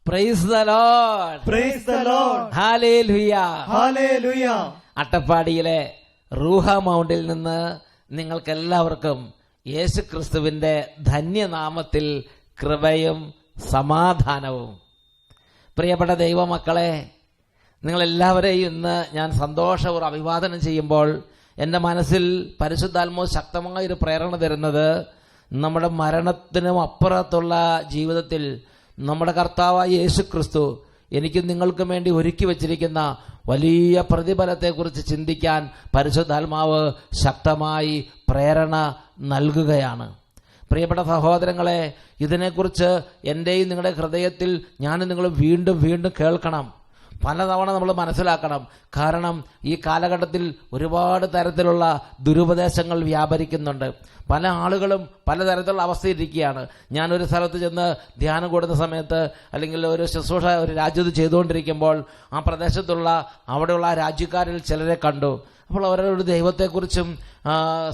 Praise the Lord, praise the Lord, hallelujah, hallelujah. അട്ടപ്പാടിയിലെ റൂഹ മൗണ്ടിൽ നിന്ന് നിങ്ങൾക്കെല്ലാവർക്കും യേശു ക്രിസ്തുവിന്റെ ധന്യനാമത്തിൽ കൃപയും സമാധാനവും. പ്രിയപ്പെട്ട ദൈവമക്കളെ, നിങ്ങളെല്ലാവരെയും ഇന്ന് ഞാൻ സന്തോഷപൂർവ്വം അഭിവാദനം ചെയ്യുമ്പോൾ എൻ്റെ മനസ്സിൽ പരിശുദ്ധാത്മാവ് ശക്തമായൊരു പ്രേരണ തരുന്നത്, നമ്മുടെ മരണത്തിനും അപ്പുറത്തുള്ള ജീവിതത്തിൽ നമ്മുടെ കർത്താവായ യേശു ക്രിസ്തു എനിക്കും നിങ്ങൾക്കും വേണ്ടി ഒരുക്കി വച്ചിരിക്കുന്ന വലിയ പ്രതിഫലത്തെക്കുറിച്ച് ചിന്തിക്കാൻ പരിശുദ്ധാത്മാവ് ശക്തമായി പ്രേരണ നൽകുകയാണ്. പ്രിയപ്പെട്ട സഹോദരങ്ങളെ, ഇതിനെക്കുറിച്ച് എൻ്റെയും നിങ്ങളുടെ ഹൃദയത്തിൽ ഞാനും നിങ്ങൾ വീണ്ടും വീണ്ടും കേൾക്കണം, പലതവണ നമ്മൾ മനസ്സിലാക്കണം. കാരണം ഈ കാലഘട്ടത്തിൽ ഒരുപാട് തരത്തിലുള്ള ദുരുപദേശങ്ങൾ വ്യാപരിക്കുന്നുണ്ട്. പല ആളുകളും പലതരത്തിലുള്ള അവസ്ഥയിലിരിക്കുകയാണ്. ഞാനൊരു സ്ഥലത്ത് ചെന്ന് ധ്യാനം കൂടുന്ന സമയത്ത്, അല്ലെങ്കിൽ ഒരു ശുശ്രൂഷ ഒരു രാജ്യത്ത് ചെയ്തുകൊണ്ടിരിക്കുമ്പോൾ ആ പ്രദേശത്തുള്ള അവിടെയുള്ള ആ രാജ്യക്കാരിൽ ചിലരെ കണ്ടു. അപ്പോൾ അവരോട് ദൈവത്തെക്കുറിച്ചും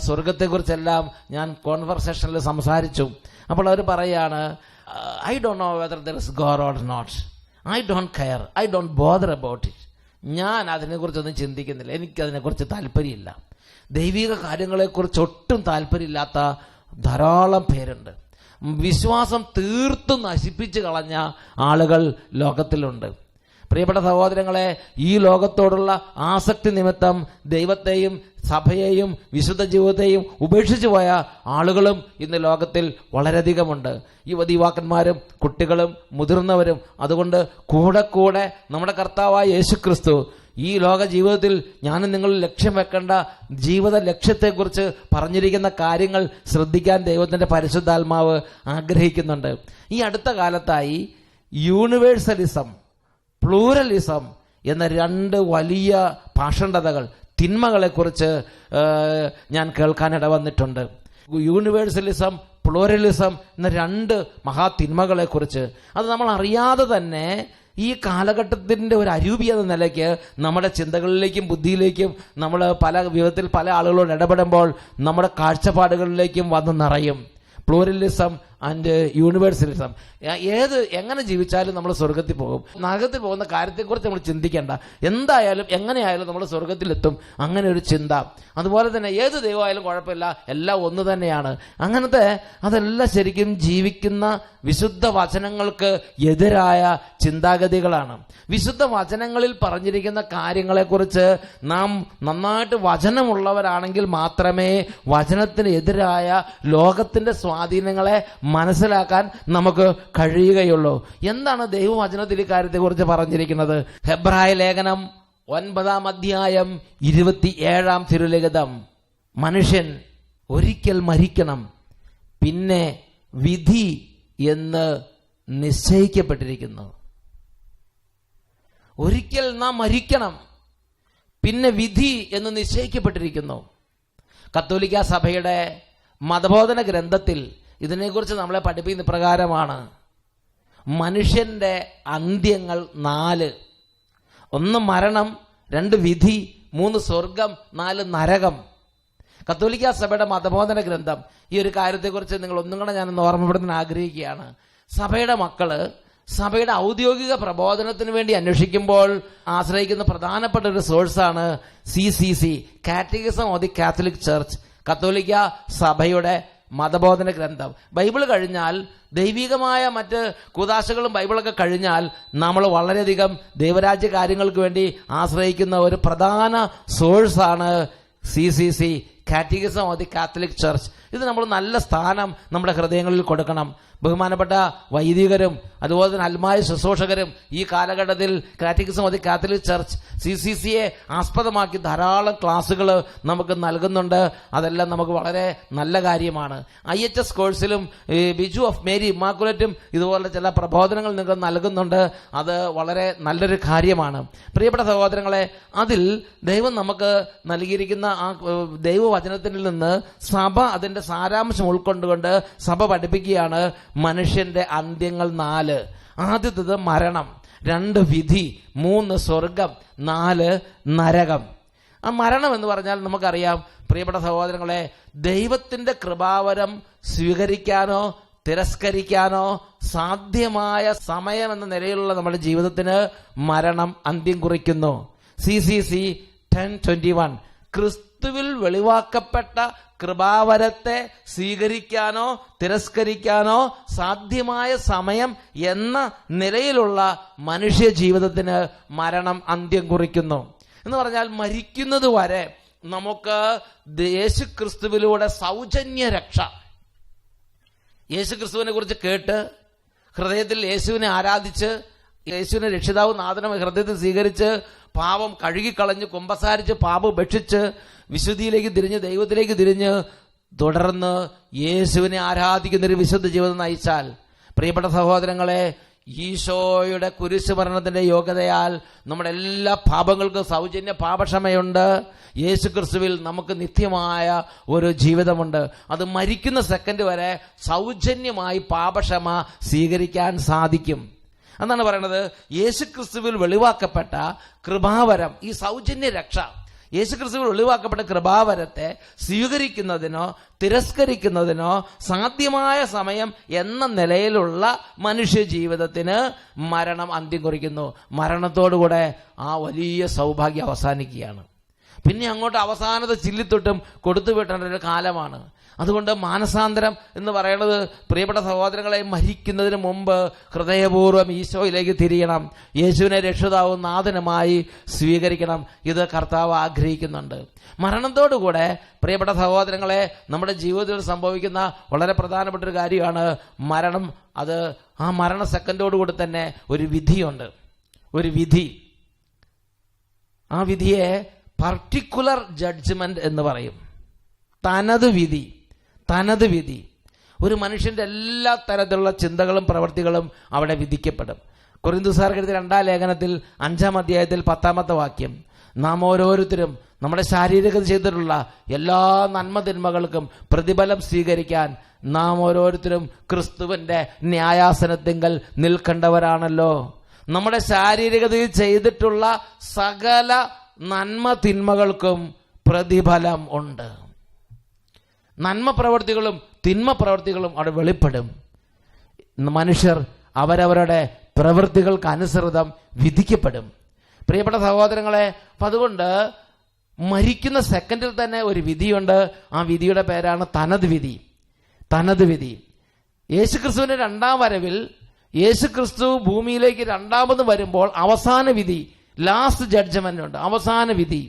സ്വർഗത്തെക്കുറിച്ചെല്ലാം ഞാൻ കോൺവെർസേഷനിൽ സംസാരിച്ചു. അപ്പോൾ അവർ പറയുകയാണ്, I don't know whether there is God or not, I don't care, I don't bother about it. ഞാൻ അതിനെക്കുറിച്ചൊന്നും ചിന്തിക്കുന്നില്ല, എനിക്കതിനെക്കുറിച്ച് താല്പര്യമില്ല. ദൈവിക കാര്യങ്ങളെക്കുറിച്ച് ഒട്ടും താല്പര്യമില്ലാത്ത ധാരാളം പേരുണ്ട്. വിശ്വാസം തീർത്തും നശിപ്പിച്ച് കളഞ്ഞ ആളുകൾ ലോകത്തിലുണ്ട്. പ്രിയപ്പെട്ട സഹോദരങ്ങളെ, ഈ ലോകത്തോടുള്ള ആസക്തി നിമിത്തം ദൈവത്തെയും സഭയെയും വിശുദ്ധ ജീവിതത്തെയും ഉപേക്ഷിച്ചു പോയ ആളുകളും ഇന്ന് ലോകത്തിൽ വളരെയധികമുണ്ട്. യുവതീവാക്കന്മാരും കുട്ടികളും മുതിർന്നവരും. അതുകൊണ്ട് കൂടെ കൂടെ നമ്മുടെ കർത്താവായ യേശു ക്രിസ്തു ഈ ലോക ജീവിതത്തിൽ ഞാനും നിങ്ങൾ ലക്ഷ്യം വെക്കേണ്ട ജീവിത ലക്ഷ്യത്തെക്കുറിച്ച് പറഞ്ഞിരിക്കുന്ന കാര്യങ്ങൾ ശ്രദ്ധിക്കാൻ ദൈവത്തിൻ്റെ പരിശുദ്ധാത്മാവ് ആഗ്രഹിക്കുന്നുണ്ട്. ഈ അടുത്ത കാലത്തായി യൂണിവേഴ്സലിസം, പ്ലൂറലിസം എന്ന രണ്ട് വലിയ പാഷണ്ഡതകൾ, തിന്മകളെക്കുറിച്ച് ഞാൻ കേൾക്കാനിട വന്നിട്ടുണ്ട്. യൂണിവേഴ്സലിസം, പ്ലൂറലിസം എന്ന രണ്ട് മഹാതിന്മകളെക്കുറിച്ച് അത് നമ്മൾ അറിയാതെ തന്നെ ഈ കാലഘട്ടത്തിൻ്റെ ഒരു അരൂപി എന്ന നിലയ്ക്ക് നമ്മുടെ ചിന്തകളിലേക്കും ബുദ്ധിയിലേക്കും നമ്മൾ പല വിധത്തിൽ പല ആളുകളോട് ഇടപെടുമ്പോൾ നമ്മുടെ കാഴ്ചപ്പാടുകളിലേക്കും വന്ന് നിറയും. Pluralism and universalism. എങ്ങനെ ജീവിച്ചാലും നമ്മൾ സ്വർഗത്തിൽ പോകും. നരകത്തിൽ പോകുന്ന കാര്യത്തെക്കുറിച്ച് നമ്മൾ ചിന്തിക്കേണ്ട, എന്തായാലും എങ്ങനെയായാലും നമ്മൾ സ്വർഗത്തിലെത്തും, അങ്ങനെ ഒരു ചിന്ത. അതുപോലെ തന്നെ ഏത് ദൈവമായാലും കുഴപ്പമില്ല, എല്ലാം ഒന്ന് തന്നെയാണ്. അങ്ങനത്തെ അതെല്ലാം ശരിക്കും ജീവിക്കുന്ന വിശുദ്ധ വചനങ്ങൾക്ക് എതിരായ ചിന്താഗതികളാണ്. വിശുദ്ധ വചനങ്ങളിൽ പറഞ്ഞിരിക്കുന്ന കാര്യങ്ങളെക്കുറിച്ച് നാം നന്നായിട്ട് വചനമുള്ളവരാണെങ്കിൽ മാത്രമേ വചനത്തിന് എതിരായ ലോകത്തിന്റെ സ്വാധീനങ്ങളെ മനസ്സിലാക്കാൻ നമുക്ക് കഴിയുകയുള്ളൂ. എന്താണ് ദൈവവചനത്തിൽ ഈ കാര്യത്തെക്കുറിച്ച് പറഞ്ഞിരിക്കുന്നത്? ഹെബ്രായ ലേഖനം 9-ാം അധ്യായം 27-ാം തിരുലിഖിതം, മനുഷ്യൻ ഒരിക്കൽ മരിക്കണം, പിന്നെ വിധി എന്ന് നിശ്ചയിക്കപ്പെട്ടിരിക്കുന്നു. ഒരിക്കൽ നാം മരിക്കണം, പിന്നെ വിധി എന്ന് നിശ്ചയിക്കപ്പെട്ടിരിക്കുന്നു. കത്തോലിക്ക സഭയുടെ മതബോധന ഗ്രന്ഥത്തിൽ ഇതിനെക്കുറിച്ച് നമ്മളെ പഠിപ്പിക്കുന്ന പ്രകാരമാണ്. മനുഷ്യന്റെ അന്ത്യങ്ങൾ 4: 1 മരണം, 2 വിധി, 3 സ്വർഗം, 4 നരകം. കത്തോലിക്ക സഭയുടെ മതബോധന ഗ്രന്ഥം ഈ ഒരു കാര്യത്തെക്കുറിച്ച് നിങ്ങൾ ഒന്നും കൂടെ ഞാനൊന്ന് ഓർമ്മപ്പെടുത്താൻ ആഗ്രഹിക്കുകയാണ്. സഭയുടെ മക്കള് സഭയുടെ ഔദ്യോഗിക പ്രബോധനത്തിന് വേണ്ടി അന്വേഷിക്കുമ്പോൾ ആശ്രയിക്കുന്ന പ്രധാനപ്പെട്ട ഒരു സോഴ്സാണ് CCC, catechism of the Catholic church, കത്തോലിക്ക സഭയുടെ മതബോധന ഗ്രന്ഥം. ബൈബിൾ കഴിഞ്ഞാൽ, ദൈവികമായ മറ്റ് കൂദാശകളും ബൈബിളൊക്കെ കഴിഞ്ഞാൽ നമ്മൾ വളരെയധികം ദൈവരാജ്യ കാര്യങ്ങൾക്ക് വേണ്ടി ആശ്രയിക്കുന്ന ഒരു പ്രധാന സോഴ്സാണ് CCC, catechism of the Catholic church. ഇത് നമ്മൾ നല്ല സ്ഥാനം നമ്മുടെ ഹൃദയങ്ങളിൽ കൊടുക്കണം. ബഹുമാനപ്പെട്ട വൈദികരും അതുപോലെ തന്നെ അൽമായ ശുശ്രൂഷകരും ഈ കാലഘട്ടത്തിൽ catechism of the Catholic church CCCയെ ആസ്പദമാക്കി ധാരാളം ക്ലാസ്സുകൾ നമുക്ക് നൽകുന്നുണ്ട്. അതെല്ലാം നമുക്ക് വളരെ നല്ല കാര്യമാണ്. IHS കോഴ്സിലും ബിജു ഓഫ് മേരി ഇമ്മാക്കുലേറ്റും ഇതുപോലെ ചില പ്രബോധനങ്ങൾ നിങ്ങൾക്ക് നൽകുന്നുണ്ട്. അത് വളരെ നല്ലൊരു കാര്യമാണ്. പ്രിയപ്പെട്ട സഹോദരങ്ങളെ, അതിൽ ദൈവം നമുക്ക് നൽകിയിരിക്കുന്ന ആ ദൈവവചനത്തിൽ നിന്ന് സഭ അതിൻ്റെ സാരാംശം ഉൾക്കൊണ്ടുകൊണ്ട് സഭ പഠിപ്പിക്കുകയാണ്. മനുഷ്യന്റെ അന്ത്യങ്ങൾ 4: ആദ്യത്തേത് മരണം, 2 വിധി, 3 സ്വർഗം, 4 നരകം. ആ മരണം എന്ന് പറഞ്ഞാൽ നമുക്കറിയാം പ്രിയപ്പെട്ട സഹോദരങ്ങളെ, ദൈവത്തിന്റെ കൃപാവരം സ്വീകരിക്കാനോ തിരസ്കരിക്കാനോ സാധ്യമായ സമയം എന്ന നിലയിലുള്ള നമ്മുടെ ജീവിതത്തിന് മരണം അന്ത്യം കുറിക്കുന്നു. CCC 10:21 ക്രിസ്തുവിൽ വെളിവാക്കപ്പെട്ട കൃപാവരത്തെ സ്വീകരിക്കാനോ തിരസ്കരിക്കാനോ സാധ്യമായ സമയം എന്ന നിലയിലുള്ള മനുഷ്യ ജീവിതത്തിന് മരണം അന്ത്യം കുറിക്കുന്നു. എന്ന് പറഞ്ഞാൽ മരിക്കുന്നത് വരെ നമുക്ക് യേശു ക്രിസ്തുവിലൂടെ സൗജന്യ രക്ഷ, യേശു ക്രിസ്തുവിനെ കുറിച്ച് കേട്ട് ഹൃദയത്തിൽ യേശുവിനെ ആരാധിച്ച് യേശുവിനെ രക്ഷിതാവും നാഥനും ഹൃദയത്തിൽ സ്വീകരിച്ച് പാപം കഴുകിക്കളഞ്ഞ് കുമ്പസാരിച്ച് പാപം ഉപേക്ഷിച്ച് വിശുദ്ധിയിലേക്ക് തിരിഞ്ഞ് ദൈവത്തിലേക്ക് തിരിഞ്ഞ് തുടർന്ന് യേശുവിനെ ആരാധിക്കുന്നൊരു വിശുദ്ധ ജീവിതം നയിച്ചാൽ, പ്രിയപ്പെട്ട സഹോദരങ്ങളെ, ഈശോയുടെ കുരിശ് മരണത്തിന്റെ യോഗ്യതയാൽ നമ്മുടെ എല്ലാ പാപങ്ങൾക്കും സൗജന്യ പാപക്ഷമയുണ്ട്. യേശു ക്രിസ്തുവിൽ നമുക്ക് നിത്യമായ ഒരു ജീവിതമുണ്ട്. അത് മരിക്കുന്ന സെക്കൻഡ് വരെ സൗജന്യമായി പാപക്ഷമ സ്വീകരിക്കാൻ സാധിക്കും. എന്നാണ് പറയുന്നത്, യേശു ക്രിസ്തുവിൽ വെളിവാക്കപ്പെട്ട കൃപാവരം, ഈ സൗജന്യ രക്ഷ, യേശു ക്രിസ്തുവിൽ വെളിവാക്കപ്പെട്ട കൃപാവരത്തെ സ്വീകരിക്കുന്നതിനോ തിരസ്കരിക്കുന്നതിനോ സാധ്യമായ സമയം എന്ന നിലയിലുള്ള മനുഷ്യ ജീവിതത്തിന് മരണം അന്ത്യം കുറിക്കുന്നു. മരണത്തോടുകൂടെ ആ വലിയ സൗഭാഗ്യം അവസാനിക്കുകയാണ്. പിന്നെ അങ്ങോട്ട് അവസാനത്തെ ചില്ലിത്തൊട്ടും കൊടുത്തു വിട്ടേണ്ട ഒരു കാലമാണ്. അതുകൊണ്ട് മാനസാന്തരം എന്ന് പറയുന്നത്, പ്രിയപ്പെട്ട സഹോദരങ്ങളെ, മരിക്കുന്നതിന് മുമ്പ് ഹൃദയപൂർവ്വം ഈശോയിലേക്ക് തിരിയണം, യേശുവിനെ രക്ഷിതാവും നാഥനുമായി സ്വീകരിക്കണം. ഇത് കർത്താവ് ആഗ്രഹിക്കുന്നുണ്ട്. മരണത്തോടുകൂടെ പ്രിയപ്പെട്ട സഹോദരങ്ങളെ, നമ്മുടെ ജീവിതത്തിൽ സംഭവിക്കുന്ന വളരെ പ്രധാനപ്പെട്ട ഒരു കാര്യമാണ് മരണം. അത് ആ മരണ സെക്കൻഡോടുകൂടി തന്നെ ഒരു വിധിയുണ്ട്, ഒരു വിധി. ആ വിധിയെ പർട്ടിക്കുലർ ജഡ്ജ്മെന്റ് എന്ന് പറയും. തനത് വിധി, തനത് വിധി. ഒരു മനുഷ്യന്റെ എല്ലാ തരത്തിലുള്ള ചിന്തകളും പ്രവൃത്തികളും അവിടെ വിധിക്കപ്പെടും. കൊരിന്ത്യക്കാർക്ക് എഴുതിയ 2-ാം ലേഖനത്തിൽ 5-ാം അധ്യായത്തിൽ 10-ാമത്തെ വാക്യം, നാം ഓരോരുത്തരും നമ്മുടെ ശാരീരികത ചെയ്തിട്ടുള്ള എല്ലാ നന്മ തിന്മകൾക്കും പ്രതിഫലം സ്വീകരിക്കാൻ നാം ഓരോരുത്തരും ക്രിസ്തുവിന്റെ ന്യായാസനത്തിങ്കൽ നിൽക്കേണ്ടവരാണല്ലോ. നമ്മുടെ ശാരീരികതയിൽ ചെയ്തിട്ടുള്ള സകല നന്മ തിന്മകൾക്കും പ്രതിഫലം ഉണ്ട്. നന്മ പ്രവൃത്തികളും തിന്മ പ്രവൃത്തികളും അവിടെ വെളിപ്പെടും. മനുഷ്യർ അവരവരുടെ പ്രവൃത്തികൾക്ക് അനുസൃതം വിധിക്കപ്പെടും. പ്രിയപ്പെട്ട സഹോദരങ്ങളെ, അപ്പം അതുകൊണ്ട് മരിക്കുന്ന സെക്കൻഡിൽ തന്നെ ഒരു വിധിയുണ്ട്. ആ വിധിയുടെ പേരാണ് തനത് വിധി. തനത് വിധി. യേശുക്രിസ്തുവിന്റെ 2-ാം വരവിൽ യേശുക്രിസ്തു ഭൂമിയിലേക്ക് രണ്ടാമത് വരുമ്പോൾ അവസാന വിധി, ലാസ്റ്റ് ജഡ്ജ്മെന്റ് ഉണ്ട്, അവസാന വിധി.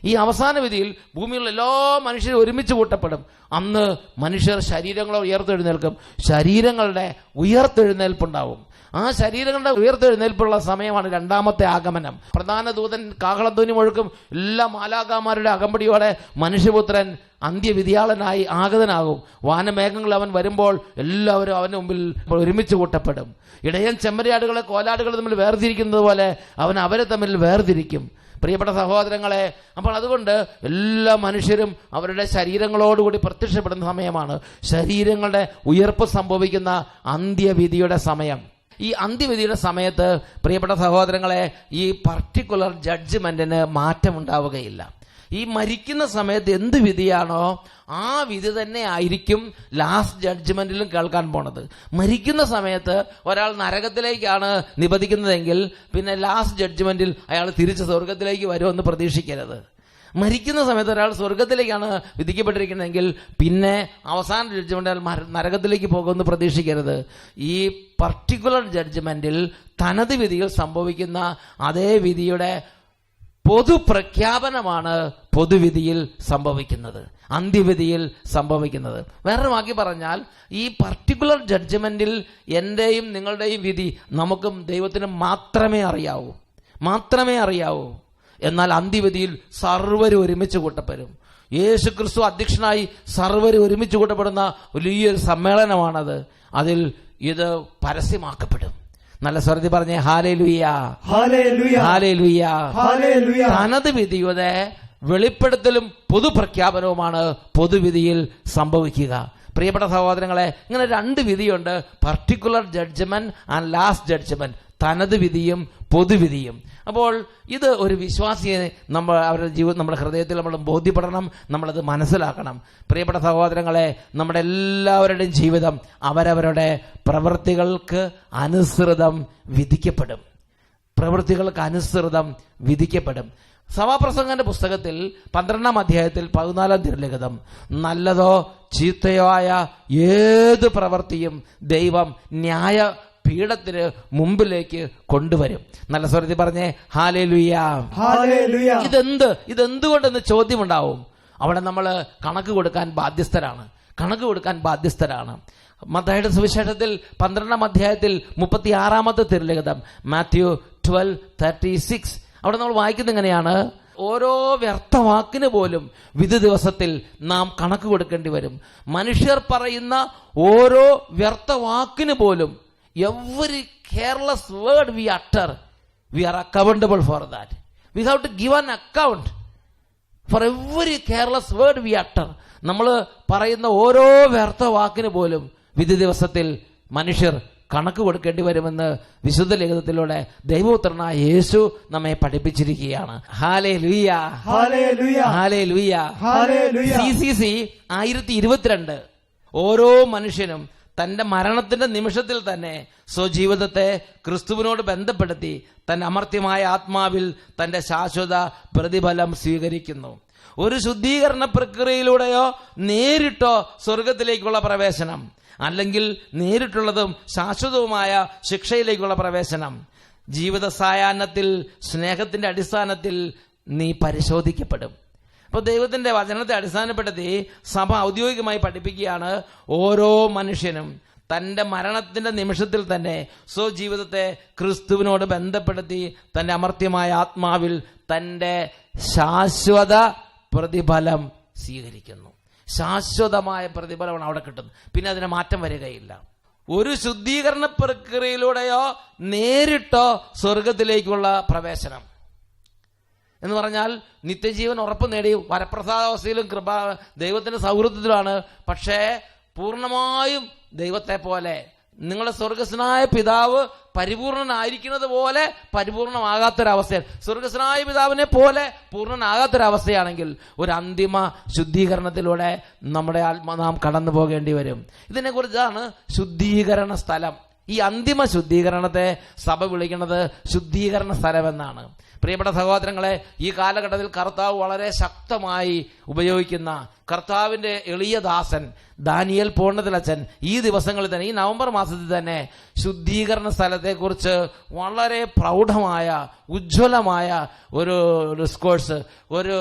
ഈ അവസാന വിധിയിൽ ഭൂമിയിലുള്ള എല്ലാ മനുഷ്യരും ഒരുമിച്ച് കൂട്ടപ്പെടും. അന്ന് മനുഷ്യർ ശരീരങ്ങളെ ഉയർത്തെഴുന്നേൽക്കും. ശരീരങ്ങളുടെ ഉയർത്തെഴുന്നേൽപ്പുണ്ടാവും. ആ ശരീരങ്ങളുടെ ഉയർത്തെഴുന്നേൽപ്പുള്ള സമയമാണ് 2-ാമത്തെ ആഗമനം. പ്രധാന ദൂതൻ കാഹളധ്വനി മുഴക്കും. എല്ലാ മാലാഖമാരുടെ അകമ്പടിയോടെ മനുഷ്യപുത്രൻ അന്ത്യവിധിയാളനായി ആഗതനാകും. വാനമേഘങ്ങൾ അവൻ വരുമ്പോൾ എല്ലാവരും അവന് മുമ്പിൽ ഒരുമിച്ച് കൂട്ടപ്പെടും. ഇടയൻ ചെമ്മരിയാടുകളെ കോലാടുകൾ തമ്മിൽ വേർതിരിക്കുന്നത് പോലെ അവൻ അവരെ തമ്മിൽ വേർതിരിക്കും. പ്രിയപ്പെട്ട സഹോദരങ്ങളെ, അപ്പോൾ അതുകൊണ്ട് എല്ലാ മനുഷ്യരും അവരുടെ ശരീരങ്ങളോടുകൂടി പ്രത്യക്ഷപ്പെടുന്ന സമയമാണ് ശരീരങ്ങളുടെ ഉയർപ്പ് സംഭവിക്കുന്ന അന്ത്യവിധിയുടെ സമയം. ഈ അന്ത്യവിധിയുടെ സമയത്ത് പ്രിയപ്പെട്ട സഹോദരങ്ങളെ, ഈ പർട്ടിക്കുലർ ജഡ്ജ്മെന്റിന് മാറ്റമുണ്ടാവുകയില്ല. ഈ മരിക്കുന്ന സമയത്ത് എന്ത് വിധിയാണോ ആ വിധി തന്നെ ആയിരിക്കും ലാസ്റ്റ് ജഡ്ജ്മെന്റിലും കേൾക്കാൻ പോണത്. മരിക്കുന്ന സമയത്ത് ഒരാൾ നരകത്തിലേക്കാണ് നിബന്ധിക്കുന്നതെങ്കിൽ പിന്നെ ലാസ്റ്റ് ജഡ്ജ്മെന്റിൽ അയാൾ തിരിച്ച് സ്വർഗത്തിലേക്ക് വരുമെന്ന് പ്രതീക്ഷിക്കരുത്. മരിക്കുന്ന സമയത്ത് ഒരാൾ സ്വർഗത്തിലേക്കാണ് വിധിക്കപ്പെട്ടിരിക്കുന്നതെങ്കിൽ പിന്നെ അവസാന ജഡ്ജ്മെന്റിൽ നരകത്തിലേക്ക് പോകുമെന്ന് പ്രതീക്ഷിക്കരുത്. ഈ പർട്ടിക്കുലർ ജഡ്ജ്മെന്റിൽ തനത് വിധിയിൽ സംഭവിക്കുന്ന അതേ വിധിയുടെ പൊതുപ്രഖ്യാപനമാണ് പൊതുവിധിയിൽ സംഭവിക്കുന്നത്, അന്ത്യവിധിയിൽ സംഭവിക്കുന്നത്. വേറൊരു വാക്കി പറഞ്ഞാൽ, ഈ പർട്ടിക്കുലർ ജഡ്ജ്മെന്റിൽ എന്റെയും നിങ്ങളുടെയും വിധി നമുക്കും ദൈവത്തിനും മാത്രമേ അറിയാവൂ. എന്നാൽ അന്ത്യവിധിയിൽ സർവ്വരും ഒരുമിച്ച് കൂട്ടപ്പെടും. യേശു ക്രിസ്തു അധ്യക്ഷനായി സർവ്വരും ഒരുമിച്ച് കൂട്ടപ്പെടുന്ന വലിയൊരു സമ്മേളനമാണത്. അതിൽ ഇത് പരസ്യമാക്കപ്പെടും. നല്ല സ്വരത്തിൽ പറഞ്ഞേ, ഹല്ലേലൂയ, ഹല്ലേലൂയ, ഹല്ലേലൂയ, ഹല്ലേലൂയ. തനത് വിധിയുടെ വെളിപ്പെടുത്തലും പൊതുപ്രഖ്യാപനവുമാണ് പൊതുവിധിയിൽ സംഭവിക്കുക. പ്രിയപ്പെട്ട സഹോദരങ്ങളെ, ഇങ്ങനെ 2 വിധിയുണ്ട്, particular judgment and last judgment. തനത് വിധിയും പൊതുവിധിയും. അപ്പോൾ ഇത് ഒരു വിശ്വാസിയെ അവരുടെ ജീവിതം നമ്മുടെ ഹൃദയത്തിൽ നമ്മൾ ബോധ്യപ്പെടണം, നമ്മളത് മനസ്സിലാക്കണം. പ്രിയപ്പെട്ട സഹോദരങ്ങളെ, നമ്മുടെ എല്ലാവരുടെയും ജീവിതം അവരവരുടെ പ്രവൃത്തികൾക്ക് അനുസൃതം വിധിക്കപ്പെടും. പ്രവൃത്തികൾക്ക് അനുസൃതം വിധിക്കപ്പെടും. സഭാപ്രസംഗന്റെ പുസ്തകത്തിൽ 12-ാം അധ്യായത്തിൽ 14-ാം തിരുലിഖിതം, നല്ലതോ ചീത്തയോ ആയ ഏത് പ്രവൃത്തിയും ദൈവം ന്യായ പീഠത്തിന് മുമ്പിലേക്ക് കൊണ്ടുവരും. നല്ല സ്വരത്തിൽ പറഞ്ഞേ ഹല്ലേലൂയ. ഇതെന്തുകൊണ്ടെന്ന് ചോദ്യമുണ്ടാവും. അവിടെ നമ്മൾ കണക്ക് കൊടുക്കാൻ ബാധ്യസ്ഥരാണ്. മത്തായിയുടെ സുവിശേഷത്തിൽ 12-ാം അധ്യായത്തിൽ 36-ാമത്തെ തിരുലിഖിതം, മാത്യു 12:36, അവിടെ നമ്മൾ വായിക്കുന്നത് എങ്ങനെയാണ്? ഓരോ വ്യർത്ഥവാക്കിന് പോലും വിധി ദിവസത്തിൽ നാം കണക്ക് കൊടുക്കേണ്ടി വരും. മനുഷ്യർ പറയുന്ന ഓരോ വ്യർത്ഥവാക്കിന് പോലും, every careless word we utter, we are accountable for that. We have to give an account for every careless word we utter. നമ്മൾ പറയുന്ന ഓരോ വ്യർത്ഥവാക്കിന് പോലും വിധി ദിവസത്തിൽ മനുഷ്യർ കണക്ക് കൊടുക്കേണ്ടി വരുമെന്ന് വിശുദ്ധ ലിഖിതത്തിലൂടെ ദൈവപുത്രനായ യേശു നമ്മെ പഠിപ്പിച്ചിരിക്കുകയാണ്. ഹല്ലേലൂയ, ഹല്ലേലൂയ, ഹല്ലേലൂയ. CCC 1022 ഓരോ മനുഷ്യനും തന്റെ മരണത്തിന്റെ നിമിഷത്തിൽ തന്നെ സ്വജീവിതത്തെ ക്രിസ്തുവിനോട് ബന്ധപ്പെടുത്തി തന്റെ അമർത്യമായ ആത്മാവിൽ തന്റെ ശാശ്വത പ്രതിഫലം സ്വീകരിക്കുന്നു. ഒരു ശുദ്ധീകരണ പ്രക്രിയയിലൂടെയോ നേരിട്ടോ സ്വർഗത്തിലേക്കുള്ള പ്രവേശനം, അല്ലെങ്കിൽ നേരിട്ടുള്ളതും ശാശ്വതവുമായ ശിക്ഷയിലേക്കുള്ള പ്രവേശനം. ജീവിത സായാഹ്നത്തിൽ സ്നേഹത്തിന്റെ അടിസ്ഥാനത്തിൽ നീ പരിശോധിക്കപ്പെടും. അപ്പോൾ ദൈവത്തിന്റെ വചനത്തെ അടിസ്ഥാനപ്പെടുത്തി സഭ ഔദ്യോഗികമായി പഠിപ്പിക്കുകയാണ്, ഓരോ മനുഷ്യനും തന്റെ മരണത്തിന്റെ നിമിഷത്തിൽ തന്നെ സ്വജീവിതത്തെ ക്രിസ്തുവിനോട് ബന്ധപ്പെടുത്തി തന്റെ അമർത്യമായ ആത്മാവിൽ തന്റെ ശാശ്വത പ്രതിഫലം സ്വീകരിക്കുന്നു. ശാശ്വതമായ പ്രതിഫലമാണ് അവിടെ കിട്ടുന്നത്. പിന്നെ അതിന് മാറ്റം വരികയില്ല. ഒരു ശുദ്ധീകരണ പ്രക്രിയയിലൂടെയോ നേരിട്ടോ സ്വർഗത്തിലേക്കുള്ള പ്രവേശനം എന്ന് പറഞ്ഞാൽ നിത്യജീവൻ ഉറപ്പ് നേടി വരപ്രസാദാവസ്ഥയിലും ദൈവത്തിന്റെ സൗഹൃദത്തിലുമാണ്. പക്ഷേ പൂർണ്ണമായും ദൈവത്തെ പോലെ, നിങ്ങളുടെ സ്വർഗസ്വനായ പിതാവ് പരിപൂർണനായിരിക്കുന്നത് പോലെ പരിപൂർണമാകാത്തൊരവസ്ഥ, സ്വർഗസ്വനായ പിതാവിനെ പോലെ പൂർണ്ണനാകാത്തൊരവസ്ഥയാണെങ്കിൽ ഒരു അന്തിമ ശുദ്ധീകരണത്തിലൂടെ നമ്മുടെ നാം കടന്നു പോകേണ്ടി വരും. ഇതിനെക്കുറിച്ചാണ് ശുദ്ധീകരണ സ്ഥലം. ഈ അന്തിമ ശുദ്ധീകരണത്തെ സഭ വിളിക്കുന്നത് ശുദ്ധീകരണ സ്ഥലമെന്നാണ്. പ്രിയപ്പെട്ട സഹോദരങ്ങളെ, ഈ കാലഘട്ടത്തിൽ കർത്താവ് വളരെ ശക്തമായി ഉപയോഗിക്കുന്ന കർത്താവിന്റെ എളിയ ദാസൻ ദാനിയേൽ പൂർണ്ണത്തിലച്ചൻ ഈ ദിവസങ്ങളിൽ തന്നെ, ഈ നവംബർ മാസത്തിൽ തന്നെ ശുദ്ധീകരണ സ്ഥലത്തെക്കുറിച്ച് വളരെ പ്രൗഢമായ ഉജ്ജ്വലമായ ഒരു ഡിസ്കോഴ്സ്, ഒരു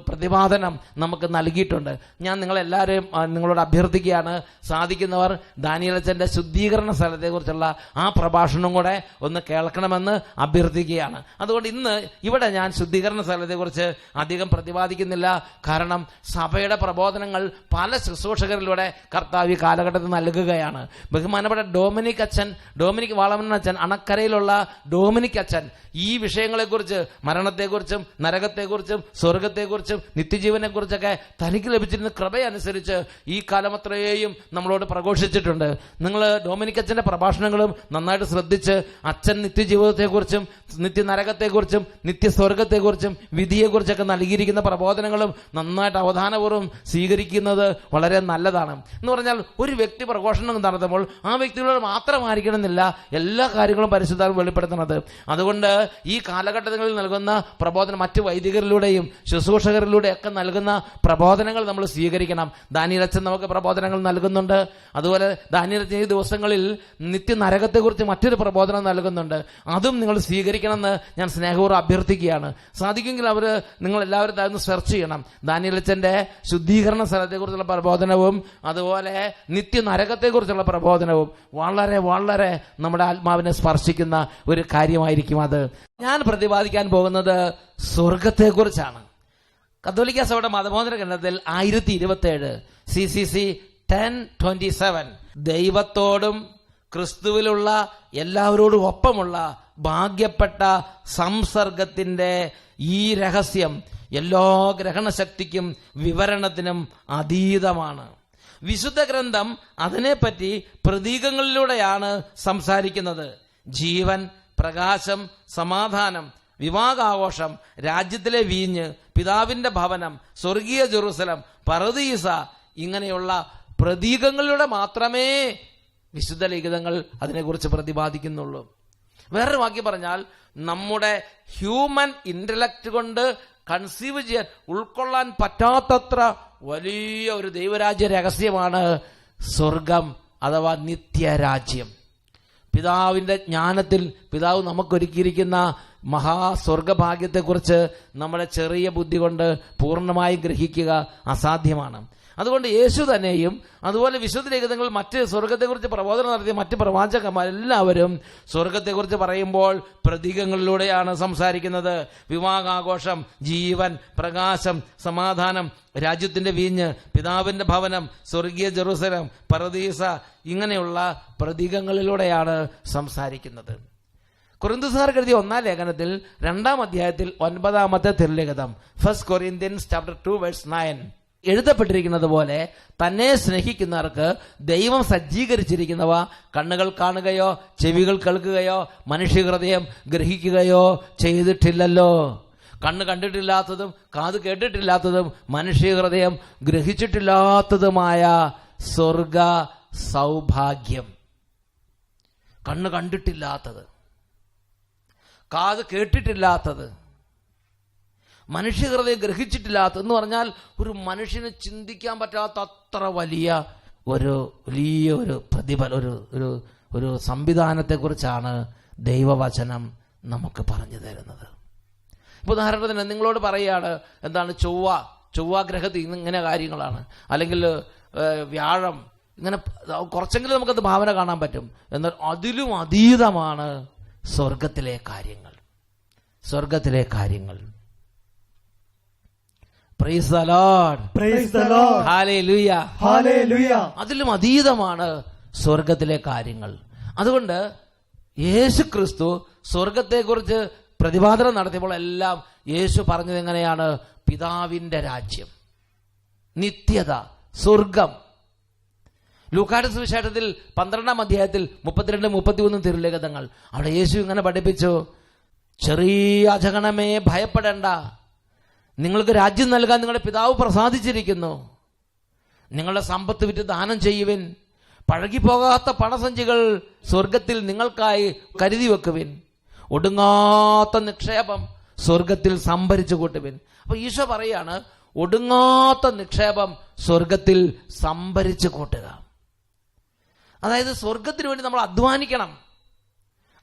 പ്രതിപാദനം നമുക്ക് നൽകിയിട്ടുണ്ട്. ഞാൻ നിങ്ങളെല്ലാവരെയും നിങ്ങളോട് അഭ്യർത്ഥിക്കുകയാണ്, സാധിക്കുന്നവർ ദാനിയേലച്ചന്റെ ശുദ്ധീകരണ സ്ഥലത്തെക്കുറിച്ചുള്ള ആ പ്രഭാഷണം കൂടെ ഒന്ന് കേൾക്കണമെന്ന് അഭ്യർത്ഥിക്കുകയാണ്. അതുകൊണ്ട് ഇന്ന് ഇവിടെ ഞാൻ ശുദ്ധീകരണ സ്ഥലത്തെക്കുറിച്ച് അധികം പ്രതിപാദിക്കുന്നില്ല. കാരണം സഭയുടെ പ്രബോധനങ്ങൾ പല ശുശ്രൂഷകരിലൂടെ കർത്താവ് ഈ കാലഘട്ടത്തിൽ നൽകുകയാണ്. ബഹുമാനപ്പെട്ട ഡൊമിനിക് വാളമൻ അച്ഛൻ, അണക്കരയിലുള്ള ഡൊമിനിക് അച്ഛൻ ഈ വിഷയങ്ങളെക്കുറിച്ച്, മരണത്തെക്കുറിച്ചും നരകത്തെക്കുറിച്ചും സ്വർഗത്തെക്കുറിച്ചും നിത്യജീവനെക്കുറിച്ചൊക്കെ തനിക്ക് ലഭിച്ചിരുന്ന കൃപയനുസരിച്ച് ഈ കാലമത്രയും നമ്മളോട് പ്രഘോഷിച്ചിട്ടുണ്ട്. നിങ്ങൾ ഡൊമിനിക് അച്ഛന്റെ പ്രഭാഷണങ്ങളും നന്നായിട്ട് ശ്രദ്ധിച്ച് അച്ഛൻ നിത്യജീവിതത്തെക്കുറിച്ചും നിത്യനരകത്തെക്കുറിച്ചും നിത്യസ്വർഗത്തെക്കുറിച്ചും വിധിയെക്കുറിച്ചൊക്കെ നൽകിയിരിക്കുന്ന പ്രബോധനങ്ങളും നന്നായിട്ട് അവധാനപൂർവ്വം സ്വീകരിക്കുന്നത് വളരെ നല്ലതാണ്. എന്ന് പറഞ്ഞാൽ ഒരു വ്യക്തി പ്രഘോഷണം നടത്തുമ്പോൾ ആ വ്യക്തികളോട് മാത്രമായിരിക്കണമെന്നില്ല എല്ലാ കാര്യങ്ങളും പരിശുദ്ധാത്മാവ് വെളിപ്പെടുത്തുന്നത്. അതുകൊണ്ട് ഈ കാലഘട്ടങ്ങളിൽ നൽകുന്ന പ്രബോധനം മറ്റു വൈദികരിലൂടെയും ശുശ്രൂഷകരിലൂടെയൊക്കെ നൽകുന്ന പ്രബോധനങ്ങൾ നമ്മൾ സ്വീകരിക്കണം. ദാനിയേലച്ചൻ നമുക്ക് പ്രബോധനങ്ങൾ നൽകുന്നുണ്ട്. അതുപോലെ ദാനിയേലച്ചൻ ഈ ദിവസങ്ങളിൽ നിത്യനരകത്തെക്കുറിച്ച് മറ്റൊരു പ്രബോധനം നൽകുന്നുണ്ട്. അതും നിങ്ങൾ സ്വീകരിക്കണമെന്ന് ഞാൻ സ്നേഹപൂർവ്വം അഭ്യർത്ഥിക്കുകയാണ്. സാധിക്കുമെങ്കിൽ നിങ്ങൾ എല്ലാവരും അതൊന്ന് സെർച്ച് ചെയ്യണം. ദാനിയേലച്ചന്റെ ശുദ്ധീകരണ സ്ഥലത്തെക്കുറിച്ചുള്ള പ്രബോധനവും അതുപോലെ നിത്യനരകത്തെക്കുറിച്ചുള്ള പ്രബോധനവും വളരെ വളരെ നമ്മുടെ ആത്മാവിനെ സ്പർശിക്കുന്ന ഒരു കാര്യമായിരിക്കും അത്. ഞാൻ പ്രതിപാദിക്കാൻ പോകുന്നത് സ്വർഗത്തെക്കുറിച്ചാണ്. കത്തോലിക്ക സഭയുടെ മതബോധന ഗ്രന്ഥത്തിൽ 1027 CCC 1027 ദൈവത്തോടും ക്രിസ്തുവിലുള്ള എല്ലാവരോടും ഒപ്പമുള്ള ഭാഗ്യപ്പെട്ട സംസർഗത്തിന്റെ ഈ രഹസ്യം എല്ലാ ഗ്രഹണശക്തിക്കും വിവരണത്തിനും അതീതമാണ്. വിശുദ്ധ ഗ്രന്ഥം അതിനെപ്പറ്റി പ്രതീകങ്ങളിലൂടെയാണ് സംസാരിക്കുന്നത്. ജീവൻ, പ്രകാശം, സമാധാനം, വിവാഹാഘോഷം, രാജ്യത്തിലെ വീഞ്ഞ്, പിതാവിന്റെ ഭവനം, സ്വർഗീയ ജെറുസലം, പറുദീസ, ഇങ്ങനെയുള്ള പ്രതീകങ്ങളിലൂടെ മാത്രമേ വിശുദ്ധ ലിഖിതങ്ങൾ അതിനെക്കുറിച്ച് പ്രതിപാദിക്കുന്നുള്ളൂ. വേറൊരു വാക്യം പറഞ്ഞാൽ, നമ്മുടെ ഹ്യൂമൻ ഇന്റലക്ട് കൊണ്ട് കൺസീവ് ചെയ്യാൻ, ഉൾക്കൊള്ളാൻ പറ്റാത്തത്ര വലിയ ഒരു ദൈവരാജ്യ രഹസ്യമാണ് സ്വർഗം അഥവാ നിത്യരാജ്യം. പിതാവിന്റെ ജ്ഞാനത്തിൽ പിതാവ് നമുക്കൊരുക്കിയിരിക്കുന്ന മഹാസ്വർഗഭാഗ്യത്തെക്കുറിച്ച് നമ്മുടെ ചെറിയ ബുദ്ധി കൊണ്ട് പൂർണ്ണമായി ഗ്രഹിക്കുക അസാധ്യമാണ്. അതുകൊണ്ട് യേശു തന്നെയും അതുപോലെ വിശുദ്ധ ലിഖിതങ്ങൾ മറ്റ് സ്വർഗത്തെക്കുറിച്ച് പ്രബോധനം നടത്തിയ മറ്റ് പ്രവാചകന്മാർ എല്ലാവരും സ്വർഗത്തെക്കുറിച്ച് പറയുമ്പോൾ പ്രതീകങ്ങളിലൂടെയാണ് സംസാരിക്കുന്നത്. വിവാഹാഘോഷം, ജീവൻ, പ്രകാശം, സമാധാനം, രാജ്യത്തിന്റെ വീഞ്ഞ്, പിതാവിന്റെ ഭവനം, സ്വർഗീയ ജെറുസലം, പറുദീസ, ഇങ്ങനെയുള്ള പ്രതീകങ്ങളിലൂടെയാണ് സംസാരിക്കുന്നത്. കൊരിന്ത്യൻകാർക്ക് എഴുതിയ 1-ാം ലേഖനത്തിൽ 2-ാം അധ്യായത്തിൽ 9-ാമത്തെ തിരുലിഖിതം, 1 Corinthians chapter 2 verse 9 എഴുതപ്പെട്ടിരിക്കുന്നത് പോലെ, തന്നെ സ്നേഹിക്കുന്നവർക്ക് ദൈവം സജ്ജീകരിച്ചിരിക്കുന്നവ കണ്ണുകൾ കാണുകയോ ചെവികൾ കേൾക്കുകയോ മനുഷ്യഹൃദയം ഗ്രഹിക്കുകയോ ചെയ്തിട്ടില്ലല്ലോ. കണ്ണ് കണ്ടിട്ടില്ലാത്തതും കാത് കേട്ടിട്ടില്ലാത്തതും മനുഷ്യഹൃദയം ഗ്രഹിച്ചിട്ടില്ലാത്തതുമായ സ്വർഗ സൗഭാഗ്യം. കണ്ണ് കണ്ടിട്ടില്ലാത്തത്, കാത് കേട്ടിട്ടില്ലാത്തത്, മനുഷ്യഹൃദയം ഗ്രഹിച്ചിട്ടില്ലാത്തതെന്ന് പറഞ്ഞാൽ ഒരു മനുഷ്യന് ചിന്തിക്കാൻ പറ്റാത്ത അത്ര വലിയ ഒരു ഒരു സംവിധാനത്തെക്കുറിച്ചാണ് ദൈവവചനം നമുക്ക് പറഞ്ഞു തരുന്നത്. ഇപ്പൊ ഉദാഹരണത്തിന് നിങ്ങളോട് പറയുകയാണ്, എന്താണ് ചൊവ്വ ഗ്രഹത്തിൽ ഇങ്ങനെ കാര്യങ്ങളാണ്, അല്ലെങ്കിൽ വ്യാഴം, ഇങ്ങനെ കുറച്ചെങ്കിലും നമുക്കത് ഭാവന കാണാൻ പറ്റും. എന്നാൽ അതിലും അതീതമാണ് സ്വർഗത്തിലെ കാര്യങ്ങൾ. Praise the Lord. Praise the Lord. Hallelujah. Hallelujah. അതിലും അതീതമാണ് സ്വർഗത്തിലെ കാര്യങ്ങൾ. അതുകൊണ്ട് യേശു ക്രിസ്തു സ്വർഗത്തെക്കുറിച്ച് പ്രതിപാദനം നടത്തിയപ്പോൾ എല്ലാം യേശു പറഞ്ഞത് എങ്ങനെയാണ്? പിതാവിന്റെ രാജ്യം, നിത്യത, സ്വർഗം. ലൂക്കായുടെ സുവിശേഷത്തിൽ 12-ാം അധ്യായത്തിൽ 32-33 തിരുലിഖിതങ്ങൾ, അവിടെ യേശു ഇങ്ങനെ പഠിപ്പിച്ചു, ചെറിയ അജഗണമേ ഭയപ്പെടേണ്ട, നിങ്ങൾക്ക് രാജ്യം നൽകാൻ നിങ്ങളുടെ പിതാവ് പ്രസാദിച്ചിരിക്കുന്നു. നിങ്ങളുടെ സമ്പത്ത് വിറ്റ് ദാനം ചെയ്യുവിൻ. പഴകിപ്പോകാത്ത പണസഞ്ചികൾ സ്വർഗത്തിൽ നിങ്ങൾക്കായി കരുതി വെക്കുവിൻ. ഒടുങ്ങാത്ത നിക്ഷേപം സ്വർഗത്തിൽ സംഭരിച്ചു കൂട്ടുവിൻ. അപ്പൊ ഈശോ പറയാണ്, ഒടുങ്ങാത്ത നിക്ഷേപം സ്വർഗത്തിൽ സംഭരിച്ചു കൂട്ടുക. അതായത് സ്വർഗത്തിന് വേണ്ടി നമ്മൾ അധ്വാനിക്കണം.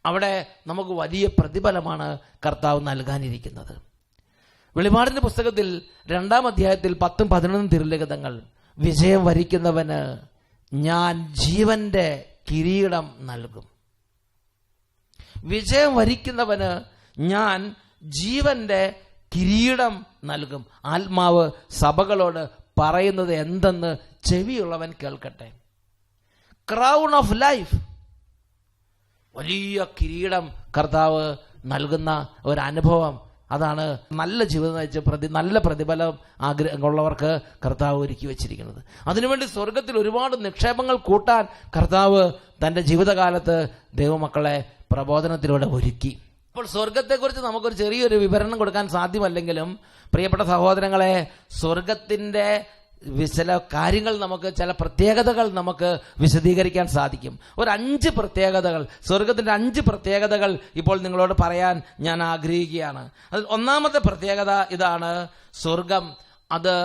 അവിടെ നമുക്ക് വലിയ പ്രതിഫലമാണ് കർത്താവ് നൽകാനിരിക്കുന്നത്. വെളിപാടിന്റെ പുസ്തകത്തിൽ 2-ാം അധ്യായത്തിൽ 10-11 തിരുലിഖിതങ്ങൾ, വിജയം വരിക്കുന്നവന് ഞാൻ ജീവന്റെ കിരീടം നൽകും. വിജയം വരിക്കുന്നവന് ഞാൻ ജീവന്റെ കിരീടം നൽകും. ആത്മാവ് സഭകളോട് പറയുന്നത് എന്തെന്ന് ചെവിയുള്ളവൻ കേൾക്കട്ടെ. ക്രൗൺ ഓഫ് ലൈഫ്, വലിയ കിരീടം കർത്താവ് നൽകുന്ന ഒരനുഭവം. അതാണ് നല്ല ജീവിതം നയിച്ച് നല്ല പ്രതിഫലം ആഗ്രഹമുള്ളവർക്ക് കർത്താവ് ഒരുക്കി വെച്ചിരിക്കുന്നത്. അതിനുവേണ്ടി സ്വർഗത്തിൽ ഒരുപാട് നിക്ഷേപങ്ങൾ കൂട്ടാൻ കർത്താവ് തന്റെ ജീവിതകാലത്ത് ദൈവമക്കളെ പ്രബോധനത്തിലൂടെ ഒരുക്കി. അപ്പോൾ സ്വർഗത്തെക്കുറിച്ച് നമുക്കൊരു ചെറിയൊരു വിവരണം കൊടുക്കാൻ സാധ്യമല്ലെങ്കിലും, പ്രിയപ്പെട്ട സഹോദരങ്ങളെ, സ്വർഗത്തിന്റെ ചില കാര്യങ്ങൾ, ചില പ്രത്യേകതകൾ നമുക്ക് വിശദീകരിക്കാൻ സാധിക്കും. ഒരു 5 പ്രത്യേകതകൾ, സ്വർഗത്തിന്റെ 5 പ്രത്യേകതകൾ ഇപ്പോൾ നിങ്ങളോട് പറയാൻ ഞാൻ ആഗ്രഹിക്കുകയാണ്. അതിൽ 1-ാമത്തെ പ്രത്യേകത ഇതാണ്: സ്വർഗം അത്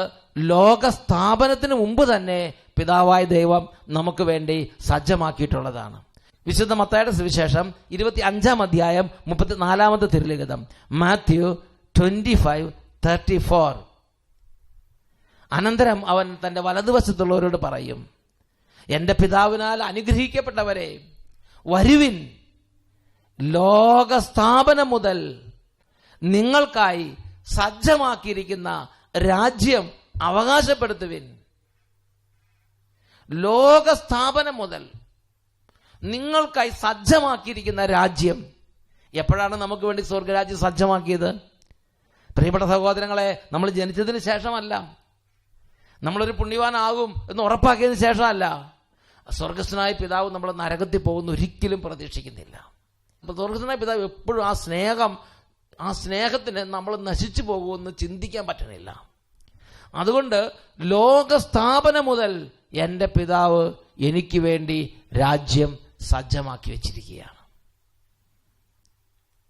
ലോകസ്ഥാപനത്തിന് മുമ്പ് തന്നെ പിതാവായ ദൈവം നമുക്ക് വേണ്ടി സജ്ജമാക്കിയിട്ടുള്ളതാണ്. വിശുദ്ധ മത്തായിയുടെ സുവിശേഷം 25-ാം അധ്യായം 34-ാമത്തെ തിരുലിഖിതം, മാത്യു 25:34. അനന്തരം അവൻ തന്റെ വലതുവശത്തുള്ളവരോട് പറയും, എന്റെ പിതാവിനാൽ അനുഗ്രഹിക്കപ്പെട്ടവരെ, വരുവിൻ, ലോകസ്ഥാപനം മുതൽ നിങ്ങൾക്കായി സജ്ജമാക്കിയിരിക്കുന്ന രാജ്യം അവകാശപ്പെടുത്തുവിൻ. ലോകസ്ഥാപനം മുതൽ നിങ്ങൾക്കായി സജ്ജമാക്കിയിരിക്കുന്ന രാജ്യം. എപ്പോഴാണ് നമുക്ക് വേണ്ടി സ്വർഗരാജ്യം സജ്ജമാക്കിയത്? പ്രിയപ്പെട്ട സഹോദരങ്ങളെ, നമ്മൾ ജനിച്ചതിന് ശേഷമല്ല, നമ്മളൊരു പുണ്യവാനാകും എന്ന് ഉറപ്പാക്കിയതിന് ശേഷമല്ല. സ്വർഗസ്ഥനായ പിതാവ് നമ്മൾ നരകത്തിൽ പോകുന്ന ഒരിക്കലും പ്രതീക്ഷിക്കുന്നില്ല. അപ്പൊ സ്വർഗസ്വനായ പിതാവ് എപ്പോഴും ആ സ്നേഹത്തിന് നമ്മൾ നശിച്ചു പോകുമെന്ന് ചിന്തിക്കാൻ പറ്റണില്ല. അതുകൊണ്ട് ലോകസ്ഥാപനം മുതൽ എൻ്റെ പിതാവ് എനിക്ക് വേണ്ടി രാജ്യം സജ്ജമാക്കി വെച്ചിരിക്കുകയാണ്.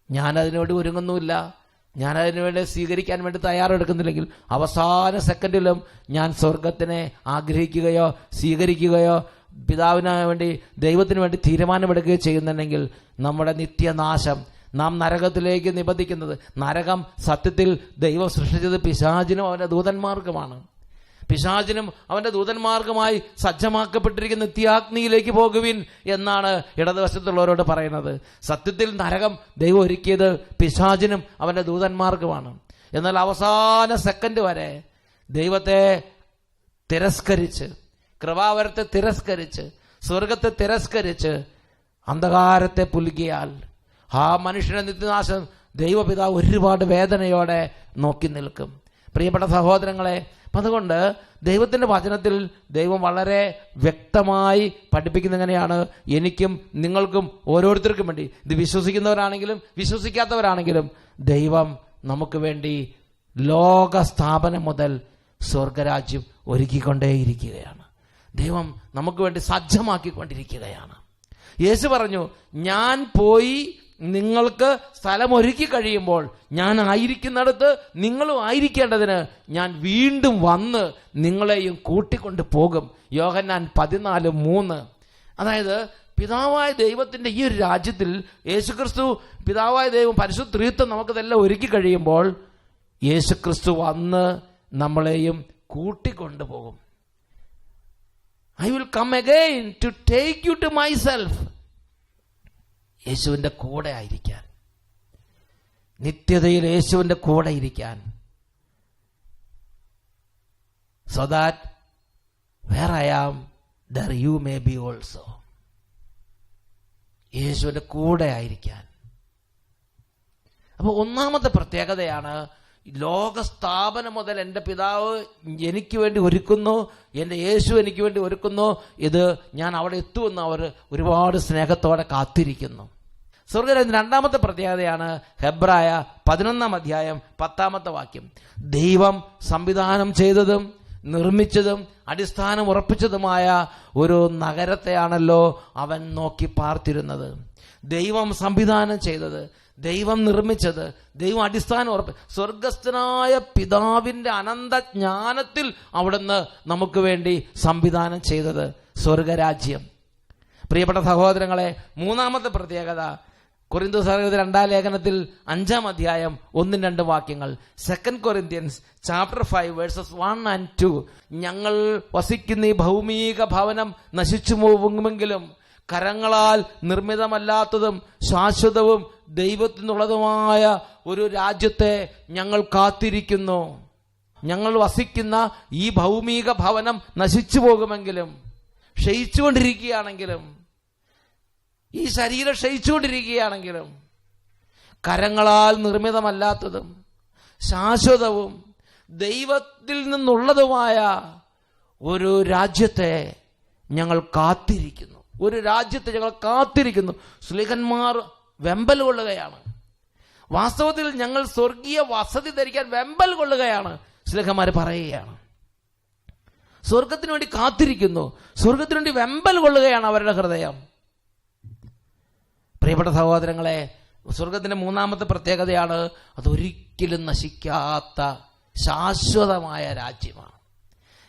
ഞാനതിനുവേണ്ടി ഒരുങ്ങുന്നുമില്ല, ഞാനതിനു വേണ്ടി സ്വീകരിക്കാൻ വേണ്ടി തയ്യാറെടുക്കുന്നില്ലെങ്കിൽ അവസാന സെക്കൻഡിലും ഞാൻ സ്വർഗത്തിനെ ആഗ്രഹിക്കുകയോ സ്വീകരിക്കുകയോ പിതാവിന് വേണ്ടി ദൈവത്തിന് വേണ്ടി തീരുമാനമെടുക്കുകയോ ചെയ്യുന്നുണ്ടെങ്കിൽ നമ്മുടെ നിത്യനാശം, നാം നരകത്തിലേക്ക് നിബന്ധിക്കുന്നത്. നരകം സത്യത്തിൽ ദൈവം സൃഷ്ടിച്ചത് പിശാചിനും അവൻ്റെ ദൂതന്മാർക്കുമാണ്. പിശാചിനും അവൻ്റെ ദൂതന്മാർക്കുമായി സജ്ജമാക്കപ്പെട്ടിരിക്കുന്ന നിത്യാഗ്നിയിലേക്ക് പോകുവിൻ എന്നാണ് ഇടതുവശത്തുള്ളവരോട് പറയുന്നത്. സത്യത്തിൽ നരകം ദൈവം ഒരുക്കിയത് പിശാചിനും അവൻ്റെ ദൂതന്മാർക്കുമാണ്. എന്നാൽ അവസാന സെക്കൻഡ് വരെ ദൈവത്തെ തിരസ്കരിച്ച്, കൃപാവരത്തെ തിരസ്കരിച്ച്, സ്വർഗത്തെ തിരസ്കരിച്ച് അന്ധകാരത്തെ പുൽകിയാൽ ആ മനുഷ്യന്റെ നിത്യനാശം ദൈവപിതാവ് ഒരുപാട് വേദനയോടെ നോക്കി നിൽക്കും. പ്രിയപ്പെട്ട സഹോദരങ്ങളെ, അതുകൊണ്ട് ദൈവത്തിൻ്റെ വചനത്തിൽ ദൈവം വളരെ വ്യക്തമായി പഠിപ്പിക്കുന്ന എങ്ങനെയാണ്, എനിക്കും നിങ്ങൾക്കും ഓരോരുത്തർക്കും വേണ്ടി, ഇത് വിശ്വസിക്കുന്നവരാണെങ്കിലും വിശ്വസിക്കാത്തവരാണെങ്കിലും ദൈവം നമുക്ക് വേണ്ടി ലോകസ്ഥാപനം മുതൽ സ്വർഗരാജ്യം ഒരുക്കിക്കൊണ്ടേയിരിക്കുകയാണ്. ദൈവം നമുക്ക് വേണ്ടി സജ്ജമാക്കിക്കൊണ്ടിരിക്കുകയാണ്. യേശു പറഞ്ഞു, ഞാൻ പോയി നിങ്ങൾക്ക് സ്ഥലമൊരുക്കി കഴിയുമ്പോൾ ഞാൻ ആയിരിക്കുന്നിടത്ത് നിങ്ങളും ആയിരിക്കേണ്ടതിന് ഞാൻ വീണ്ടും വന്ന് നിങ്ങളെയും കൂട്ടിക്കൊണ്ട് പോകും. യോഹന്നാൻ 14:3. അതായത് പിതാവായ ദൈവത്തിൻ്റെ ഈ ഒരു രാജ്യത്തിൽ യേശുക്രിസ്തു, പിതാവായ ദൈവം, പരിശുദ്ധ ത്രിത്വം നമുക്കിതെല്ലാം ഒരുക്കി കഴിയുമ്പോൾ യേശുക്രിസ്തു വന്ന് നമ്മളെയും കൂട്ടിക്കൊണ്ടു പോകും. I will come again to take you to myself. യേശുവിൻ്റെ കൂടെ ആയിരിക്കാൻ, നിത്യതയിൽ യേശുവിൻ്റെ കൂടെ ഇരിക്കാൻ. So that where I am, there you may be also. യേശുവിൻ്റെ കൂടെ ആയിരിക്കാൻ. അപ്പോൾ ഒന്നാമത്തെ പ്രത്യേകതയാണ്, ലോകസ്ഥാപനം മുതൽ എൻ്റെ പിതാവ് എനിക്ക് വേണ്ടി ഒരുക്കുന്നു, എൻ്റെ യേശു എനിക്ക് വേണ്ടി ഒരുക്കുന്നു. ഇത് ഞാൻ അവിടെ എത്തുമെന്ന് അവർ ഒരുപാട് സ്നേഹത്തോടെ കാത്തിരിക്കുന്നു. സ്വർഗ്ഗരാജ്യത്തിൻ്റെ രണ്ടാമത്തെ പ്രത്യേകതയാണ് ഹെബ്രായ 11:10 ദൈവം സംവിധാനം ചെയ്തതും നിർമ്മിച്ചതും അടിസ്ഥാനം ഉറപ്പിച്ചതുമായ ഒരു നഗരത്തെയാണല്ലോ അവൻ നോക്കി പാർത്തിരുന്നത്. ദൈവം സംവിധാനം ചെയ്തത്, ദൈവം നിർമ്മിച്ചത്, ദൈവം അടിസ്ഥാനം സ്വർഗസ്ഥനായ പിതാവിൻ്റെ അനന്തജ്ഞാനത്തിൽ അവിടുന്ന് നമുക്ക് വേണ്ടി സംവിധാനം ചെയ്തത് സ്വർഗരാജ്യം. പ്രിയപ്പെട്ട സഹോദരങ്ങളെ, മൂന്നാമത്തെ പ്രത്യേകത കൊരിന്ത്യർ 2 ലേഖനത്തിൽ 5:1-2 2 Corinthians chapter 5:1-2 ഞങ്ങൾ വസിക്കുന്ന ഈ ഭൗമിക ഭവനം നശിച്ചു പോകുമെങ്കിലും കരങ്ങളാൽ നിർമ്മിതമല്ലാത്തതും ശാശ്വതവും ദൈവത്തിൽ നിന്നുള്ളതുമായ ഒരു രാജ്യത്തെ ഞങ്ങൾ കാത്തിരിക്കുന്നു. ഞങ്ങൾ വസിക്കുന്ന ഈ ഭൗമിക ഭവനം നശിച്ചു പോകുമെങ്കിലും, ക്ഷയിച്ചുകൊണ്ടിരിക്കുകയാണെങ്കിലും, ഈ ശരീരം ക്ഷയിച്ചുകൊണ്ടിരിക്കുകയാണെങ്കിലും, കരങ്ങളാൽ നിർമ്മിതമല്ലാത്തതും ശാശ്വതവും ദൈവത്തിൽ നിന്നുള്ളതുമായ ഒരു രാജ്യത്തെ ഞങ്ങൾ കാത്തിരിക്കുന്നു. ഒരു രാജ്യത്തെ ഞങ്ങൾ കാത്തിരിക്കുന്നു. സ്ലീഹന്മാർ വെമ്പൽ കൊള്ളുകയാണ്. വാസ്തവത്തിൽ ഞങ്ങൾ സ്വർഗീയ വസതി ധരിക്കാൻ വെമ്പൽ കൊള്ളുകയാണ്. സ്ലീഹന്മാർ പറയുകയാണ്, സ്വർഗത്തിന് വേണ്ടി കാത്തിരിക്കുന്നു, സ്വർഗത്തിന് വേണ്ടി വെമ്പൽ കൊള്ളുകയാണ് അവരുടെ ഹൃദയം. പ്രിയപ്പെട്ട സഹോദരങ്ങളെ, സ്വർഗത്തിന്റെ മൂന്നാമത്തെ പ്രത്യേകതയാണ്, അതൊരിക്കലും നശിക്കാത്ത ശാശ്വതമായ രാജ്യമാണ്.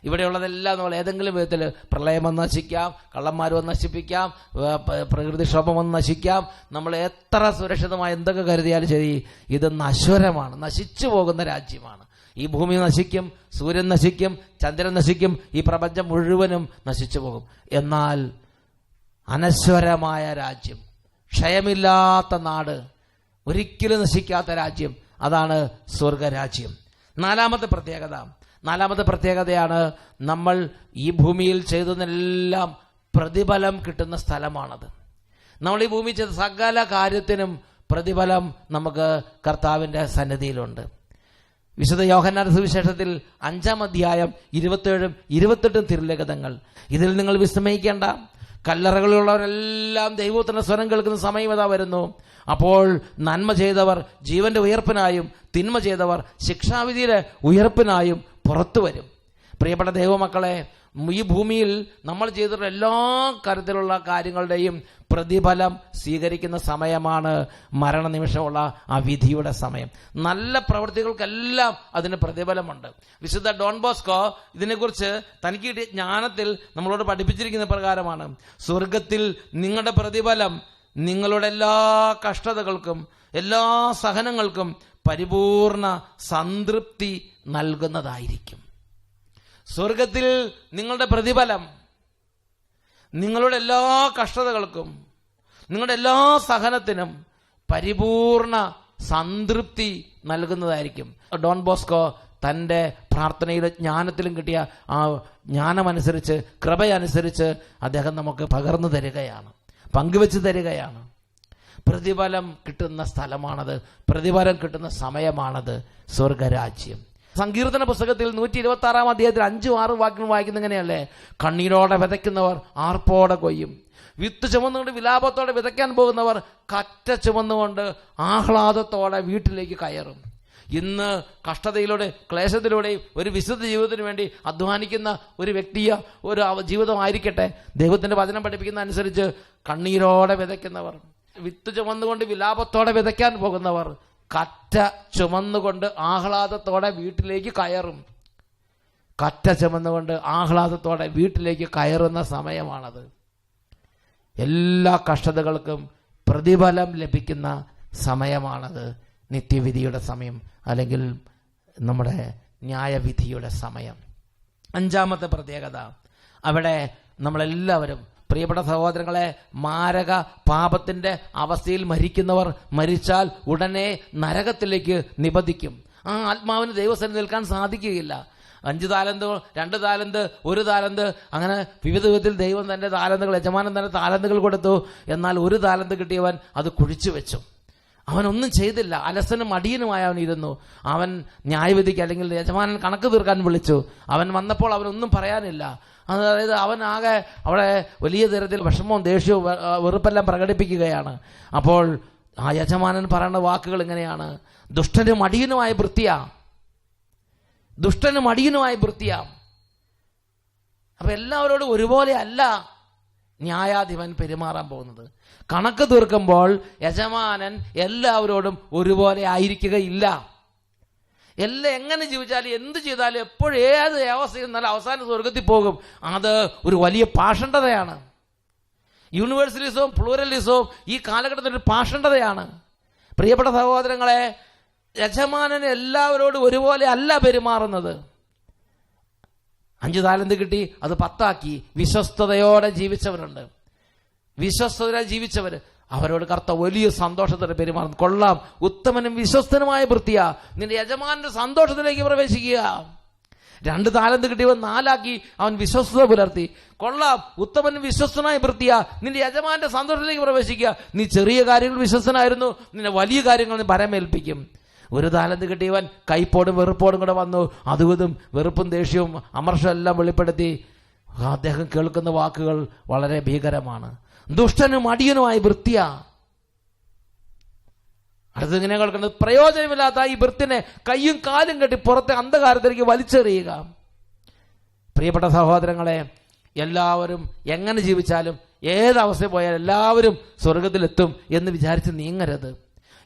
ഇവിടെയുള്ളതെല്ലാം നമ്മൾ ഏതെങ്കിലും വിധത്തിൽ പ്രളയം വന്ന് നശിക്കാം, കള്ളന്മാർ വന്ന് നശിപ്പിക്കാം, പ്രകൃതിക്ഷോഭം വന്ന് നശിക്കാം. നമ്മൾ എത്ര സുരക്ഷിതമായി എന്തൊക്കെ കരുതിയാലും ശരി, ഇത് നശ്വരമാണ്, നശിച്ചു പോകുന്ന രാജ്യമാണ്. ഈ ഭൂമി നശിക്കും, സൂര്യൻ നശിക്കും, ചന്ദ്രൻ നശിക്കും, ഈ പ്രപഞ്ചം മുഴുവനും നശിച്ചു പോകും. എന്നാൽ അനശ്വരമായ രാജ്യം, ക്ഷയമില്ലാത്ത നാട്, ഒരിക്കലും നശിക്കാത്ത രാജ്യം, അതാണ് സ്വർഗരാജ്യം. നാലാമത്തെ പ്രത്യേകതയാണ്, നമ്മൾ ഈ ഭൂമിയിൽ ചെയ്തതിനെല്ലാം പ്രതിഫലം കിട്ടുന്ന സ്ഥലമാണത്. നമ്മൾ ഈ ഭൂമിയിൽ ചെയ്ത സകല കാര്യത്തിനും പ്രതിഫലം നമുക്ക് കർത്താവിൻ്റെ സന്നിധിയിലുണ്ട്. വിശുദ്ധ യോഹന്നാന്റെ സുവിശേഷത്തിൽ 5-ാം അധ്യായം 27-28 തിരുലിഖിതങ്ങൾ. ഇതിൽ നിങ്ങൾ വിസ്മയിക്കേണ്ട, കല്ലറകളിലുള്ളവരെല്ലാം ദൈവത്തിന്റെ സ്വരം കേൾക്കുന്ന സമയം ഇതാ വരുന്നു. അപ്പോൾ നന്മ ചെയ്തവർ ജീവന്റെ ഉയർപ്പിനായും തിന്മ ചെയ്തവർ ശിക്ഷാവിധിയുടെ ഉയർപ്പിനായും പുറത്തു വരും. പ്രിയപ്പെട്ട ദൈവമക്കളെ, ഈ ഭൂമിയിൽ നമ്മൾ ചെയ്തിട്ടുള്ള എല്ലാ തരത്തിലുള്ള കാര്യങ്ങളുടെയും പ്രതിഫലം സ്വീകരിക്കുന്ന സമയമാണ് മരണനിമിഷമുള്ള ആ വിധിയുടെ സമയം. നല്ല പ്രവൃത്തികൾക്കെല്ലാം അതിന് പ്രതിഫലമുണ്ട്. വിശുദ്ധ ഡോൺ ബോസ്കോ ഇതിനെക്കുറിച്ച് തനിക്ക് കിട്ടിയ ജ്ഞാനത്തിൽ നമ്മളോട് പഠിപ്പിച്ചിരിക്കുന്ന പ്രകാരമാണ്: സ്വർഗത്തിൽ നിങ്ങളുടെ പ്രതിഫലം നിങ്ങളുടെ എല്ലാ കഷ്ടതകൾക്കും എല്ലാ സഹനങ്ങൾക്കും പരിപൂർണ സംതൃപ്തി നൽകുന്നതായിരിക്കും. സ്വർഗത്തിൽ നിങ്ങളുടെ പ്രതിഫലം നിങ്ങളുടെ എല്ലാ കഷ്ടതകൾക്കും നിങ്ങളുടെ എല്ലാ സഹനത്തിനും പരിപൂർണ സംതൃപ്തി നൽകുന്നതായിരിക്കും. ഡോൺ ബോസ്കോ തൻ്റെ പ്രാർത്ഥനയുടെ ജ്ഞാനത്തിലും കിട്ടിയ ആ ജ്ഞാനമനുസരിച്ച്, കൃപയനുസരിച്ച് അദ്ദേഹം നമുക്ക് പകർന്നു തരികയാണ്, പങ്കുവെച്ച് തരികയാണ്. പ്രതിഫലം കിട്ടുന്ന സ്ഥലമാണത്, പ്രതിഫലം കിട്ടുന്ന സമയമാണത് സ്വർഗരാജ്യം. സങ്കീർത്തന പുസ്തകത്തിൽ 126 അധ്യായത്തിൽ 5-6 വാക്യങ്ങൾ വായിക്കുന്ന ഇങ്ങനെയല്ലേ: കണ്ണീരോടെ വിതയ്ക്കുന്നവർ ആർപ്പോടെ കൊയ്യും, വിത്ത് ചുമന്നുകൊണ്ട് വിലാപത്തോടെ വിതയ്ക്കാൻ പോകുന്നവർ കറ്റ ചുമന്നുകൊണ്ട് ആഹ്ലാദത്തോടെ വീട്ടിലേക്ക് കയറും. ഇന്ന് കഷ്ടതയിലൂടെ ക്ലേശത്തിലൂടെയും ഒരു വിശുദ്ധ ജീവിതത്തിന് വേണ്ടി അധ്വാനിക്കുന്ന ഒരു വ്യക്തിയ ഒരു ജീവിതമായിരിക്കട്ടെ, ദൈവത്തിന്റെ വചനം പഠിപ്പിക്കുന്ന അനുസരിച്ച് കണ്ണീരോടെ വിതയ്ക്കുന്നവർ, വിത്ത് ചുമന്നുകൊണ്ട് വിലാപത്തോടെ വിതയ്ക്കാൻ പോകുന്നവർ കറ്റ ചുമന്നുകൊണ്ട് ആഹ്ലാദത്തോടെ വീട്ടിലേക്ക് കയറും. കറ്റ ചുമന്നുകൊണ്ട് ആഹ്ലാദത്തോടെ വീട്ടിലേക്ക് കയറുന്ന സമയമാണത്. എല്ലാ കഷ്ടതകൾക്കും പ്രതിഫലം ലഭിക്കുന്ന സമയമാണത്, നിത്യവിധിയുടെ സമയം, അല്ലെങ്കിൽ നമ്മുടെ ന്യായവിധിയുടെ സമയം. 5ാമത്തെ പ്രത്യേകത, അവിടെ നമ്മളെല്ലാവരും, പ്രിയപ്പെട്ട സഹോദരങ്ങളെ, മാരക പാപത്തിന്റെ അവസ്ഥയിൽ മരിക്കുന്നവർ മരിച്ചാൽ ഉടനെ നരകത്തിലേക്ക് നിബന്ധിക്കും. ആ ആത്മാവിന് ദൈവസന്നിധിയിൽ നിൽക്കാൻ സാധിക്കുകയില്ല. 5 താലന്ത്, 2 താലന്ത്, 1 താലന്ത്, അങ്ങനെ വിവിധ വിധത്തിൽ ദൈവം തന്റെ താലന്തുകൾ, യജമാനൻ തന്നെ താലന്തുകൾ കൊടുത്തു. എന്നാൽ 1 താലന്ത് കിട്ടിയവൻ അത് കുഴിച്ചു വെച്ചു. അവനൊന്നും ചെയ്തില്ല, അലസനും മടിയനുമായി അവൻ ഇരുന്നു. അവൻ ന്യായവിധിക്ക്, അല്ലെങ്കിൽ യജമാനൻ കണക്ക് തീർക്കാൻ വിളിച്ചു. അവൻ വന്നപ്പോൾ അവനൊന്നും പറയാനില്ല. അതായത് അവൻ ആകെ അവിടെ വലിയ തരത്തിൽ വിഷമവും ദേഷ്യവും വെറുപ്പെല്ലാം പ്രകടിപ്പിക്കുകയാണ്. അപ്പോൾ ആ യജമാനൻ പറയുന്ന വാക്കുകൾ ഇങ്ങനെയാണ്: ദുഷ്ടനും മടിയനുമായ ഭൃത്യാ, ദുഷ്ടനും മടിയനുമായ ഭൃത്യാ. അപ്പൊ എല്ലാവരോടും ഒരുപോലെ അല്ല ന്യായാധിപൻ പെരുമാറാൻ പോകുന്നത്. കണക്ക് തീർക്കുമ്പോൾ യജമാനൻ എല്ലാവരോടും ഒരുപോലെ ആയിരിക്കുകയില്ല. എല്ലാം എങ്ങനെ ജീവിച്ചാലും എന്ത് ചെയ്താലും എപ്പോഴും ഏത് അവസ്ഥയിൽ നല്ല അവസാന സ്വർഗത്തിൽ പോകും. അത് ഒരു വലിയ പാഷണ്ഡതയാണ്. യൂണിവേഴ്സലിസവും പ്ലൂറലിസവും ഈ കാലഘട്ടത്തിൽ ഒരു പാഷണ്ഡതയാണ്. പ്രിയപ്പെട്ട സഹോദരങ്ങളെ, യജമാനൻ എല്ലാവരോടും ഒരുപോലെ അല്ല പെരുമാറുന്നത്. 5 താലന്ത് കിട്ടി, അത് 10 ആക്കി. വിശ്വസ്തയോടെ ജീവിച്ചവരുണ്ട്. വിശ്വസ്തരായി ജീവിച്ചവര്, അവരോട് കർത്താവ് വലിയ സന്തോഷത്തോടെ പെരുമാറുന്നു. കൊള്ളാം, ഉത്തമനും വിശ്വസ്തനുമായ ഭൃത്യാ, നിന്റെ യജമാനന്റെ സന്തോഷത്തിലേക്ക് പ്രവേശിക്കുക. 2 താലന്ത് കിട്ടിയവൻ 4 ആക്കി, അവൻ വിശ്വസ്തത പുലർത്തി. കൊള്ളാം, ഉത്തമനും വിശ്വസ്തനായ ഭൃത്യാ, നിന്റെ യജമാനന്റെ സന്തോഷത്തിലേക്ക് പ്രവേശിക്കുക. നീ ചെറിയ കാര്യങ്ങൾ വിശ്വസ്തനായിരുന്നു, നിന്നെ വലിയ കാര്യങ്ങൾ നീ പരമേൽപ്പിക്കും. 1 താലന്ത് കിട്ടിയവൻ കൈപ്പോടും വെറുപ്പോടും കൂടെ വന്നു. അതും വെറുപ്പും ദേഷ്യവും അമർഷം എല്ലാം വെളിപ്പെടുത്തി. അദ്ദേഹം കേൾക്കുന്ന വാക്കുകൾ വളരെ ഭീകരമാണ്: ദുഷ്ടനും അടിയനുമായി ഭൃത്യ. അടുത്തിങ്ങനെ കേൾക്കുന്നത്: പ്രയോജനമില്ലാത്ത ഈ ഭൃത്യനെ കയ്യും കാലും കെട്ടി പുറത്തെ അന്ധകാരത്തിലേക്ക് വലിച്ചെറിയുക. പ്രിയപ്പെട്ട സഹോദരങ്ങളെ, എല്ലാവരും എങ്ങനെ ജീവിച്ചാലും ഏതവസ്ഥ പോയാലും എല്ലാവരും സ്വർഗത്തിലെത്തും എന്ന് വിചാരിച്ച് നീങ്ങരുത്.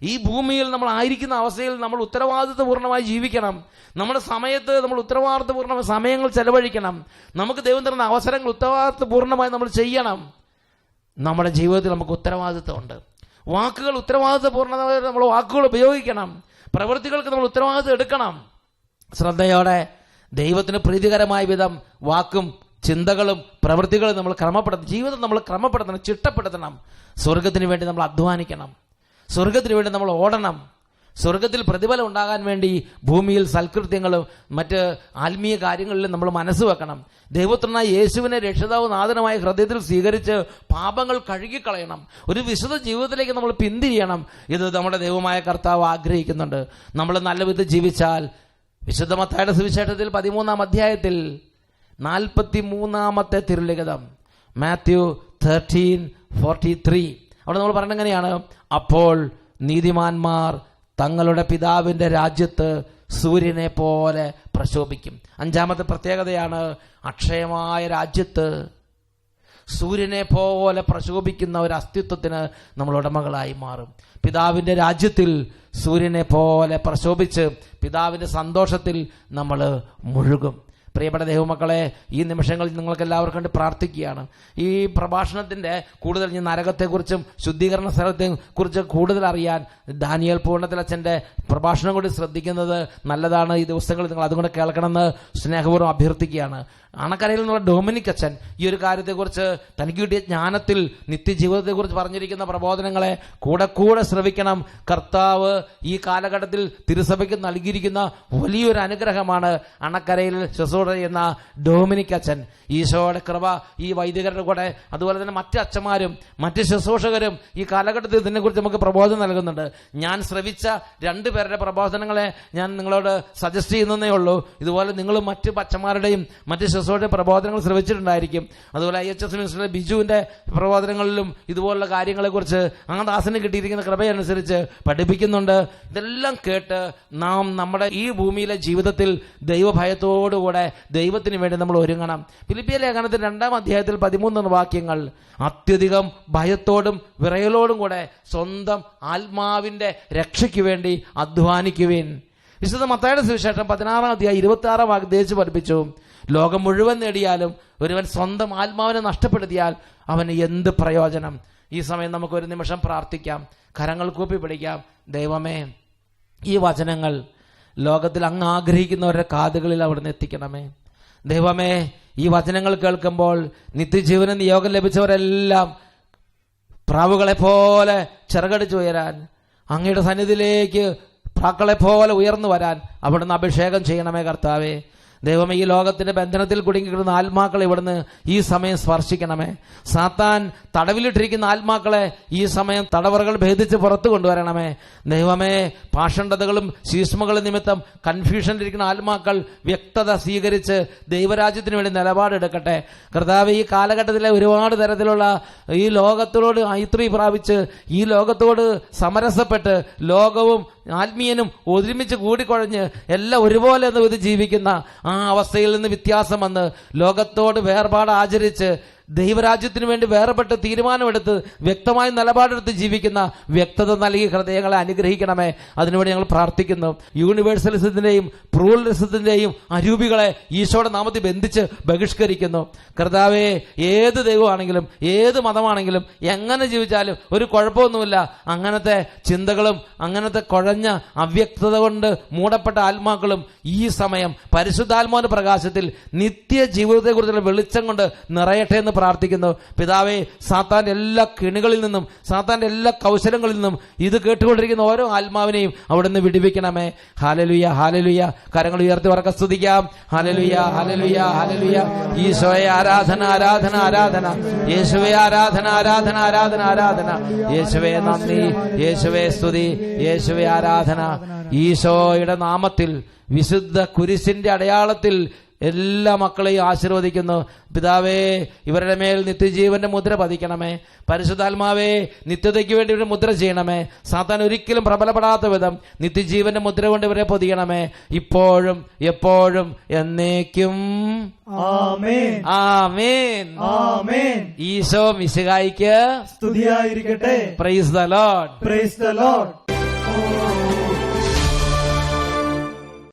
ഈ ഭൂമിയിൽ നമ്മൾ ആയിരിക്കുന്ന അവസ്ഥയിൽ നമ്മൾ ഉത്തരവാദിത്വപൂർണ്ണമായി ജീവിക്കണം. നമ്മുടെ സമയത്ത് നമ്മൾ ഉത്തരവാദിത്വപൂർണ്ണമായ സമയങ്ങൾ ചെലവഴിക്കണം. നമുക്ക് ദൈവം തരുന്ന അവസരങ്ങൾ ഉത്തരവാദിത്വപൂർണ്ണമായി നമ്മൾ ചെയ്യണം. നമ്മുടെ ജീവിതത്തിൽ നമുക്ക് ഉത്തരവാദിത്വമുണ്ട്. വാക്കുകൾ ഉത്തരവാദിത്വപൂർണ്ണമായി നമ്മൾ വാക്കുകൾ ഉപയോഗിക്കണം. പ്രവൃത്തികൾക്ക് നമ്മൾ ഉത്തരവാദിത്വം എടുക്കണം. ശ്രദ്ധയോടെ ദൈവത്തിന് പ്രീതികരമായ വിധം വാക്കും ചിന്തകളും പ്രവൃത്തികളും നമ്മൾ ക്രമപ്പെടുത്തണം. ജീവിതം നമ്മൾ ക്രമപ്പെടുത്തണം, ചിട്ടപ്പെടുത്തണം. സ്വർഗത്തിന് വേണ്ടി നമ്മൾ അധ്വാനിക്കണം. സ്വർഗത്തിന് വേണ്ടി നമ്മൾ ഓടണം. സ്വർഗത്തിൽ പ്രതിഫലം ഉണ്ടാകാൻ വേണ്ടി ഭൂമിയിൽ സൽകൃത്യങ്ങളും മറ്റ് ആത്മീയ കാര്യങ്ങളിലും നമ്മൾ മനസ്സ് വെക്കണം. ദൈവത്തിനായ യേശുവിനെ രക്ഷിതാവ് നാഥനുമായ ഹൃദയത്തിൽ സ്വീകരിച്ച് പാപങ്ങൾ കഴുകിക്കളയണം. ഒരു വിശുദ്ധ ജീവിതത്തിലേക്ക് നമ്മൾ പിന്തിരിയണം. ഇത് നമ്മുടെ ദൈവമായ കർത്താവ് ആഗ്രഹിക്കുന്നുണ്ട്. നമ്മൾ നല്ല വിധം ജീവിച്ചാൽ വിശുദ്ധ മത്തായിയുടെ സുവിശേഷത്തിൽ 13-ാം അധ്യായത്തിൽ 43-ാമത്തെ തിരുലിഖിതം, മാത്യു 13:43. അവിടെ നമ്മൾ പറയുന്നത് എങ്ങനെയാണ്? അപ്പോൾ നീതിമാന്മാർ തങ്ങളുടെ പിതാവിന്റെ രാജ്യത്ത് സൂര്യനെ പോലെ പ്രശോഭിക്കും. 5ാമത്തെ പ്രത്യേകതയാണ്, അക്ഷയമായ രാജ്യത്ത് സൂര്യനെ പോലെ പ്രശോഭിക്കുന്ന ഒരു അസ്തിത്വത്തിന് നമ്മൾ ഉടമകളായി മാറും. പിതാവിന്റെ രാജ്യത്തിൽ സൂര്യനെ പോലെ പ്രശോഭിച്ച് പിതാവിന്റെ സന്തോഷത്തിൽ നമ്മൾ മുഴുകും. പ്രിയപ്പെട്ട ദൈവമക്കളെ, ഈ നിമിഷങ്ങളിൽ നിങ്ങൾക്ക് എല്ലാവർക്കും വേണ്ടി പ്രാർത്ഥിക്കുകയാണ്. ഈ പ്രഭാഷണത്തിന്റെ കൂടുതൽ നരകത്തെക്കുറിച്ചും ശുദ്ധീകരണ സ്ഥലത്തെക്കുറിച്ച് കൂടുതൽ അറിയാൻ ദാനിയേൽ പൂർണ്ണത്തിലച്ഛന്റെ പ്രഭാഷണം കൂടി ശ്രദ്ധിക്കുന്നത് നല്ലതാണ്. ഈ ദിവസങ്ങളിൽ നിങ്ങൾ അതുകൊണ്ട് കേൾക്കണമെന്ന് സ്നേഹപൂർവ്വം അഭ്യർത്ഥിക്കുകയാണ്. അണക്കരയിൽ നിന്നുള്ള ഡൊമിനിക് അച്ഛൻ ഈ ഒരു കാര്യത്തെക്കുറിച്ച് തനിക്ക് കിട്ടിയ ജ്ഞാനത്തിൽ നിത്യജീവിതത്തെക്കുറിച്ച് പറഞ്ഞിരിക്കുന്ന പ്രബോധനങ്ങളെ കൂടെ ശ്രവിക്കണം. കർത്താവ് ഈ കാലഘട്ടത്തിൽ തിരുസഭയ്ക്ക് നൽകിയിരിക്കുന്ന വലിയൊരു അനുഗ്രഹമാണ് അണക്കരയിൽ ശുശ്രൂഷ ചെയ്യുന്ന ഡൊമിനിക് അച്ഛൻ. ഈശോയുടെ കൃപ ഈ വൈദികരുടെ കൂടെ, അതുപോലെ തന്നെ മറ്റ് അച്ഛന്മാരും മറ്റ് ശുശ്രൂഷകരും ഈ കാലഘട്ടത്തിൽ ഇതിനെക്കുറിച്ച് നമുക്ക് പ്രബോധനം നൽകുന്നുണ്ട്. ഞാൻ ശ്രവിച്ച 2 പേരുടെ പ്രബോധനങ്ങളെ ഞാൻ നിങ്ങളോട് സജസ്റ്റ് ചെയ്യുന്നതേ ഉള്ളൂ. ഇതുപോലെ നിങ്ങൾ മറ്റ് അച്ഛന്മാരുടെയും മറ്റ് ശുശ്രൂഷയുടെ പ്രബോധനങ്ങൾ ശ്രമിച്ചിട്ടുണ്ടായിരിക്കും. അതുപോലെ IHS മിനിസ്റ്ററിലെ ബിജുവിന്റെ പ്രബോധനങ്ങളിലും ഇതുപോലുള്ള കാര്യങ്ങളെക്കുറിച്ച് ആ ദാസന് കിട്ടിയിരിക്കുന്ന കൃപയനുസരിച്ച് പഠിപ്പിക്കുന്നുണ്ട്. ഇതെല്ലാം കേട്ട് നാം നമ്മുടെ ഈ ഭൂമിയിലെ ജീവിതത്തിൽ ദൈവഭയത്തോടുകൂടെ ദൈവത്തിന് വേണ്ടി നമ്മൾ ഒരുങ്ങണം. ഫിലിപ്പിയ ലേഖനത്തിൽ 2-ാം അധ്യായത്തിൽ 13 വാക്യങ്ങൾ, അത്യധികം ഭയത്തോടും വിറയലോടും കൂടെ സ്വന്തം ആത്മാവിന്റെ രക്ഷയ്ക്ക് വേണ്ടി അധ്വാനിക്കുവിൻ. വിശുദ്ധ മത്തായിയുടെ സുവിശേഷം 16-ാം അധ്യായം 26-ാം വാക്യം ദേശിച്ച് പഠിപ്പിച്ചു, ലോകം മുഴുവൻ നേടിയാലും ഒരുവൻ സ്വന്തം ആത്മാവിനെ നഷ്ടപ്പെടുത്തിയാൽ അവന് എന്ത് പ്രയോജനം? ഈ സമയം നമുക്കൊരു നിമിഷം പ്രാർത്ഥിക്കാം, കരങ്ങൾ കൂപ്പി പിടിക്കാം. ദൈവമേ, ഈ വചനങ്ങൾ ലോകത്തിൽ അങ്ങ് ആഗ്രഹിക്കുന്നവരുടെ കാതുകളിൽ അവിടുന്ന് എത്തിക്കണമേ. ദൈവമേ, ഈ വചനങ്ങൾ കേൾക്കുമ്പോൾ നിത്യജീവന നിയോഗം ലഭിച്ചവരെല്ലാം പ്രാവുകളെ പോലെ ചിറകടിച്ചു ഉയരാൻ, അങ്ങയുടെ സന്നിധിയിലേക്ക് പ്രാക്കളെ പോലെ ഉയർന്നു വരാൻ അവിടുന്ന് അഭിഷേകം ചെയ്യണമേ കർത്താവേ. ദൈവമേ, ഈ ലോകത്തിന്റെ ബന്ധനത്തിൽ കുടുങ്ങിക്കിടുന്ന ആത്മാക്കളെ ഇവിടുന്ന് ഈ സമയം സ്പർശിക്കണമേ. സാത്താൻ തടവിലിട്ടിരിക്കുന്ന ആത്മാക്കളെ ഈ സമയം തടവറകൾ ഭേദിച്ച് പുറത്തു കൊണ്ടുവരണമേ. ദൈവമേ, പാഷണ്ഡതകളും ശീഷ്മകളും നിമിത്തം കൺഫ്യൂഷനിലിരിക്കുന്ന ആത്മാക്കൾ വ്യക്തത സ്വീകരിച്ച് ദൈവരാജ്യത്തിന് വേണ്ടി നിലപാടെടുക്കട്ടെ. കർത്താവ്, ഈ കാലഘട്ടത്തിലെ ഒരുപാട് തരത്തിലുള്ള ഈ ലോകത്തോട് മൈത്രി പ്രാപിച്ച് ഈ ലോകത്തോട് സമരസപ്പെട്ട് ലോകവും ആത്മീയനും ഒരുമിച്ച് കൂടിക്കുഴഞ്ഞ് എല്ലാം ഒരുപോലെ എന്ന് ഇത് ജീവിക്കുന്ന ആ അവസ്ഥയിൽ നിന്ന് വ്യത്യാസം വന്ന് ലോകത്തോട് വേർപാട് ആചരിച്ച് ദൈവരാജ്യത്തിന് വേണ്ടി വേർപെട്ട് തീരുമാനമെടുത്ത് വ്യക്തമായ നിലപാടെടുത്ത് ജീവിക്കുന്ന വ്യക്തത നൽകി ഹൃദയങ്ങളെ അനുഗ്രഹിക്കണമേ. അതിനുവേണ്ടി ഞങ്ങൾ പ്രാർത്ഥിക്കുന്നു. യൂണിവേഴ്സലിസത്തിന്റെയും പ്ലൂറലിസത്തിന്റെയും അരൂപികളെ ഈശോയുടെ നാമത്തിൽ ബന്ധിച്ച് ബഹിഷ്കരിക്കുന്നു. കർത്താവേ, ഏത് ദൈവമാണെങ്കിലും ഏത് മതമാണെങ്കിലും എങ്ങനെ ജീവിച്ചാലും ഒരു കുഴപ്പമൊന്നുമില്ല. അങ്ങനത്തെ ചിന്തകളും അങ്ങനത്തെ കുഴഞ്ഞ അവ്യക്തത കൊണ്ട് മൂടപ്പെട്ട ആത്മാക്കളും ഈ സമയം പരിശുദ്ധാത്മാവിന്റെ പ്രകാശത്തിൽ നിത്യ ജീവിതത്തെക്കുറിച്ചുള്ള വെളിച്ചം കൊണ്ട് നിറയട്ടെ എന്ന് പ്രാർത്ഥിക്കുന്നു. പിതാവേ, സാത്താന്റെ എല്ലാ കെണികളിൽ നിന്നും സാത്താന്റെ എല്ലാ കൗശലങ്ങളിൽ നിന്നും ഇത് കേട്ടുകൊണ്ടിരിക്കുന്ന ഓരോ ആത്മാവിനെയും അവിടുന്ന് വിടുവിക്കണമേ. Hallelujah, hallelujah. കരങ്ങൾ ഉയർത്തി ഉറക്കെ സ്തുതിക്കാം. ഹല്ലേലൂയ, ഹല്ലേലൂയ, ഹല്ലേലൂയ. ഈശോയെ ആരാധന, ആരാധന, ആരാധന. യേശുവേ ആരാധന, ആരാധന, ആരാധന, ആരാധന. യേശുവേ നന്ദി, യേശുവേ സ്തുതി, യേശുവേ ആരാധന. ഈശോയുടെ നാമത്തിൽ വിശുദ്ധ കുരിശിന്റെ അടയാളത്തിൽ എല്ലാ മക്കളെയും ആശീർവദിക്കുന്നു. പിതാവേ, ഇവരുടെ മേൽ നിത്യജീവന്റെ മുദ്ര പതിക്കണമേ. പരിശുദ്ധാത്മാവേ, നിത്യതയ്ക്ക് വേണ്ടി ഇവരെ മുദ്ര ചെയ്യണമേ. സാത്താൻ ഒരിക്കലും പ്രബലപ്പെടാത്ത വിധം നിത്യജീവന്റെ മുദ്ര കൊണ്ട് ഇവരെ പൊതിയണമേ, ഇപ്പോഴും എപ്പോഴും എന്നേക്കും. ആമേൻ, ആമേൻ, ആമേൻ. ഈശോ മിശിഹായിക്ക് സ്തുതിയായിരിക്കട്ടെ. Praise the Lord, praise the Lord.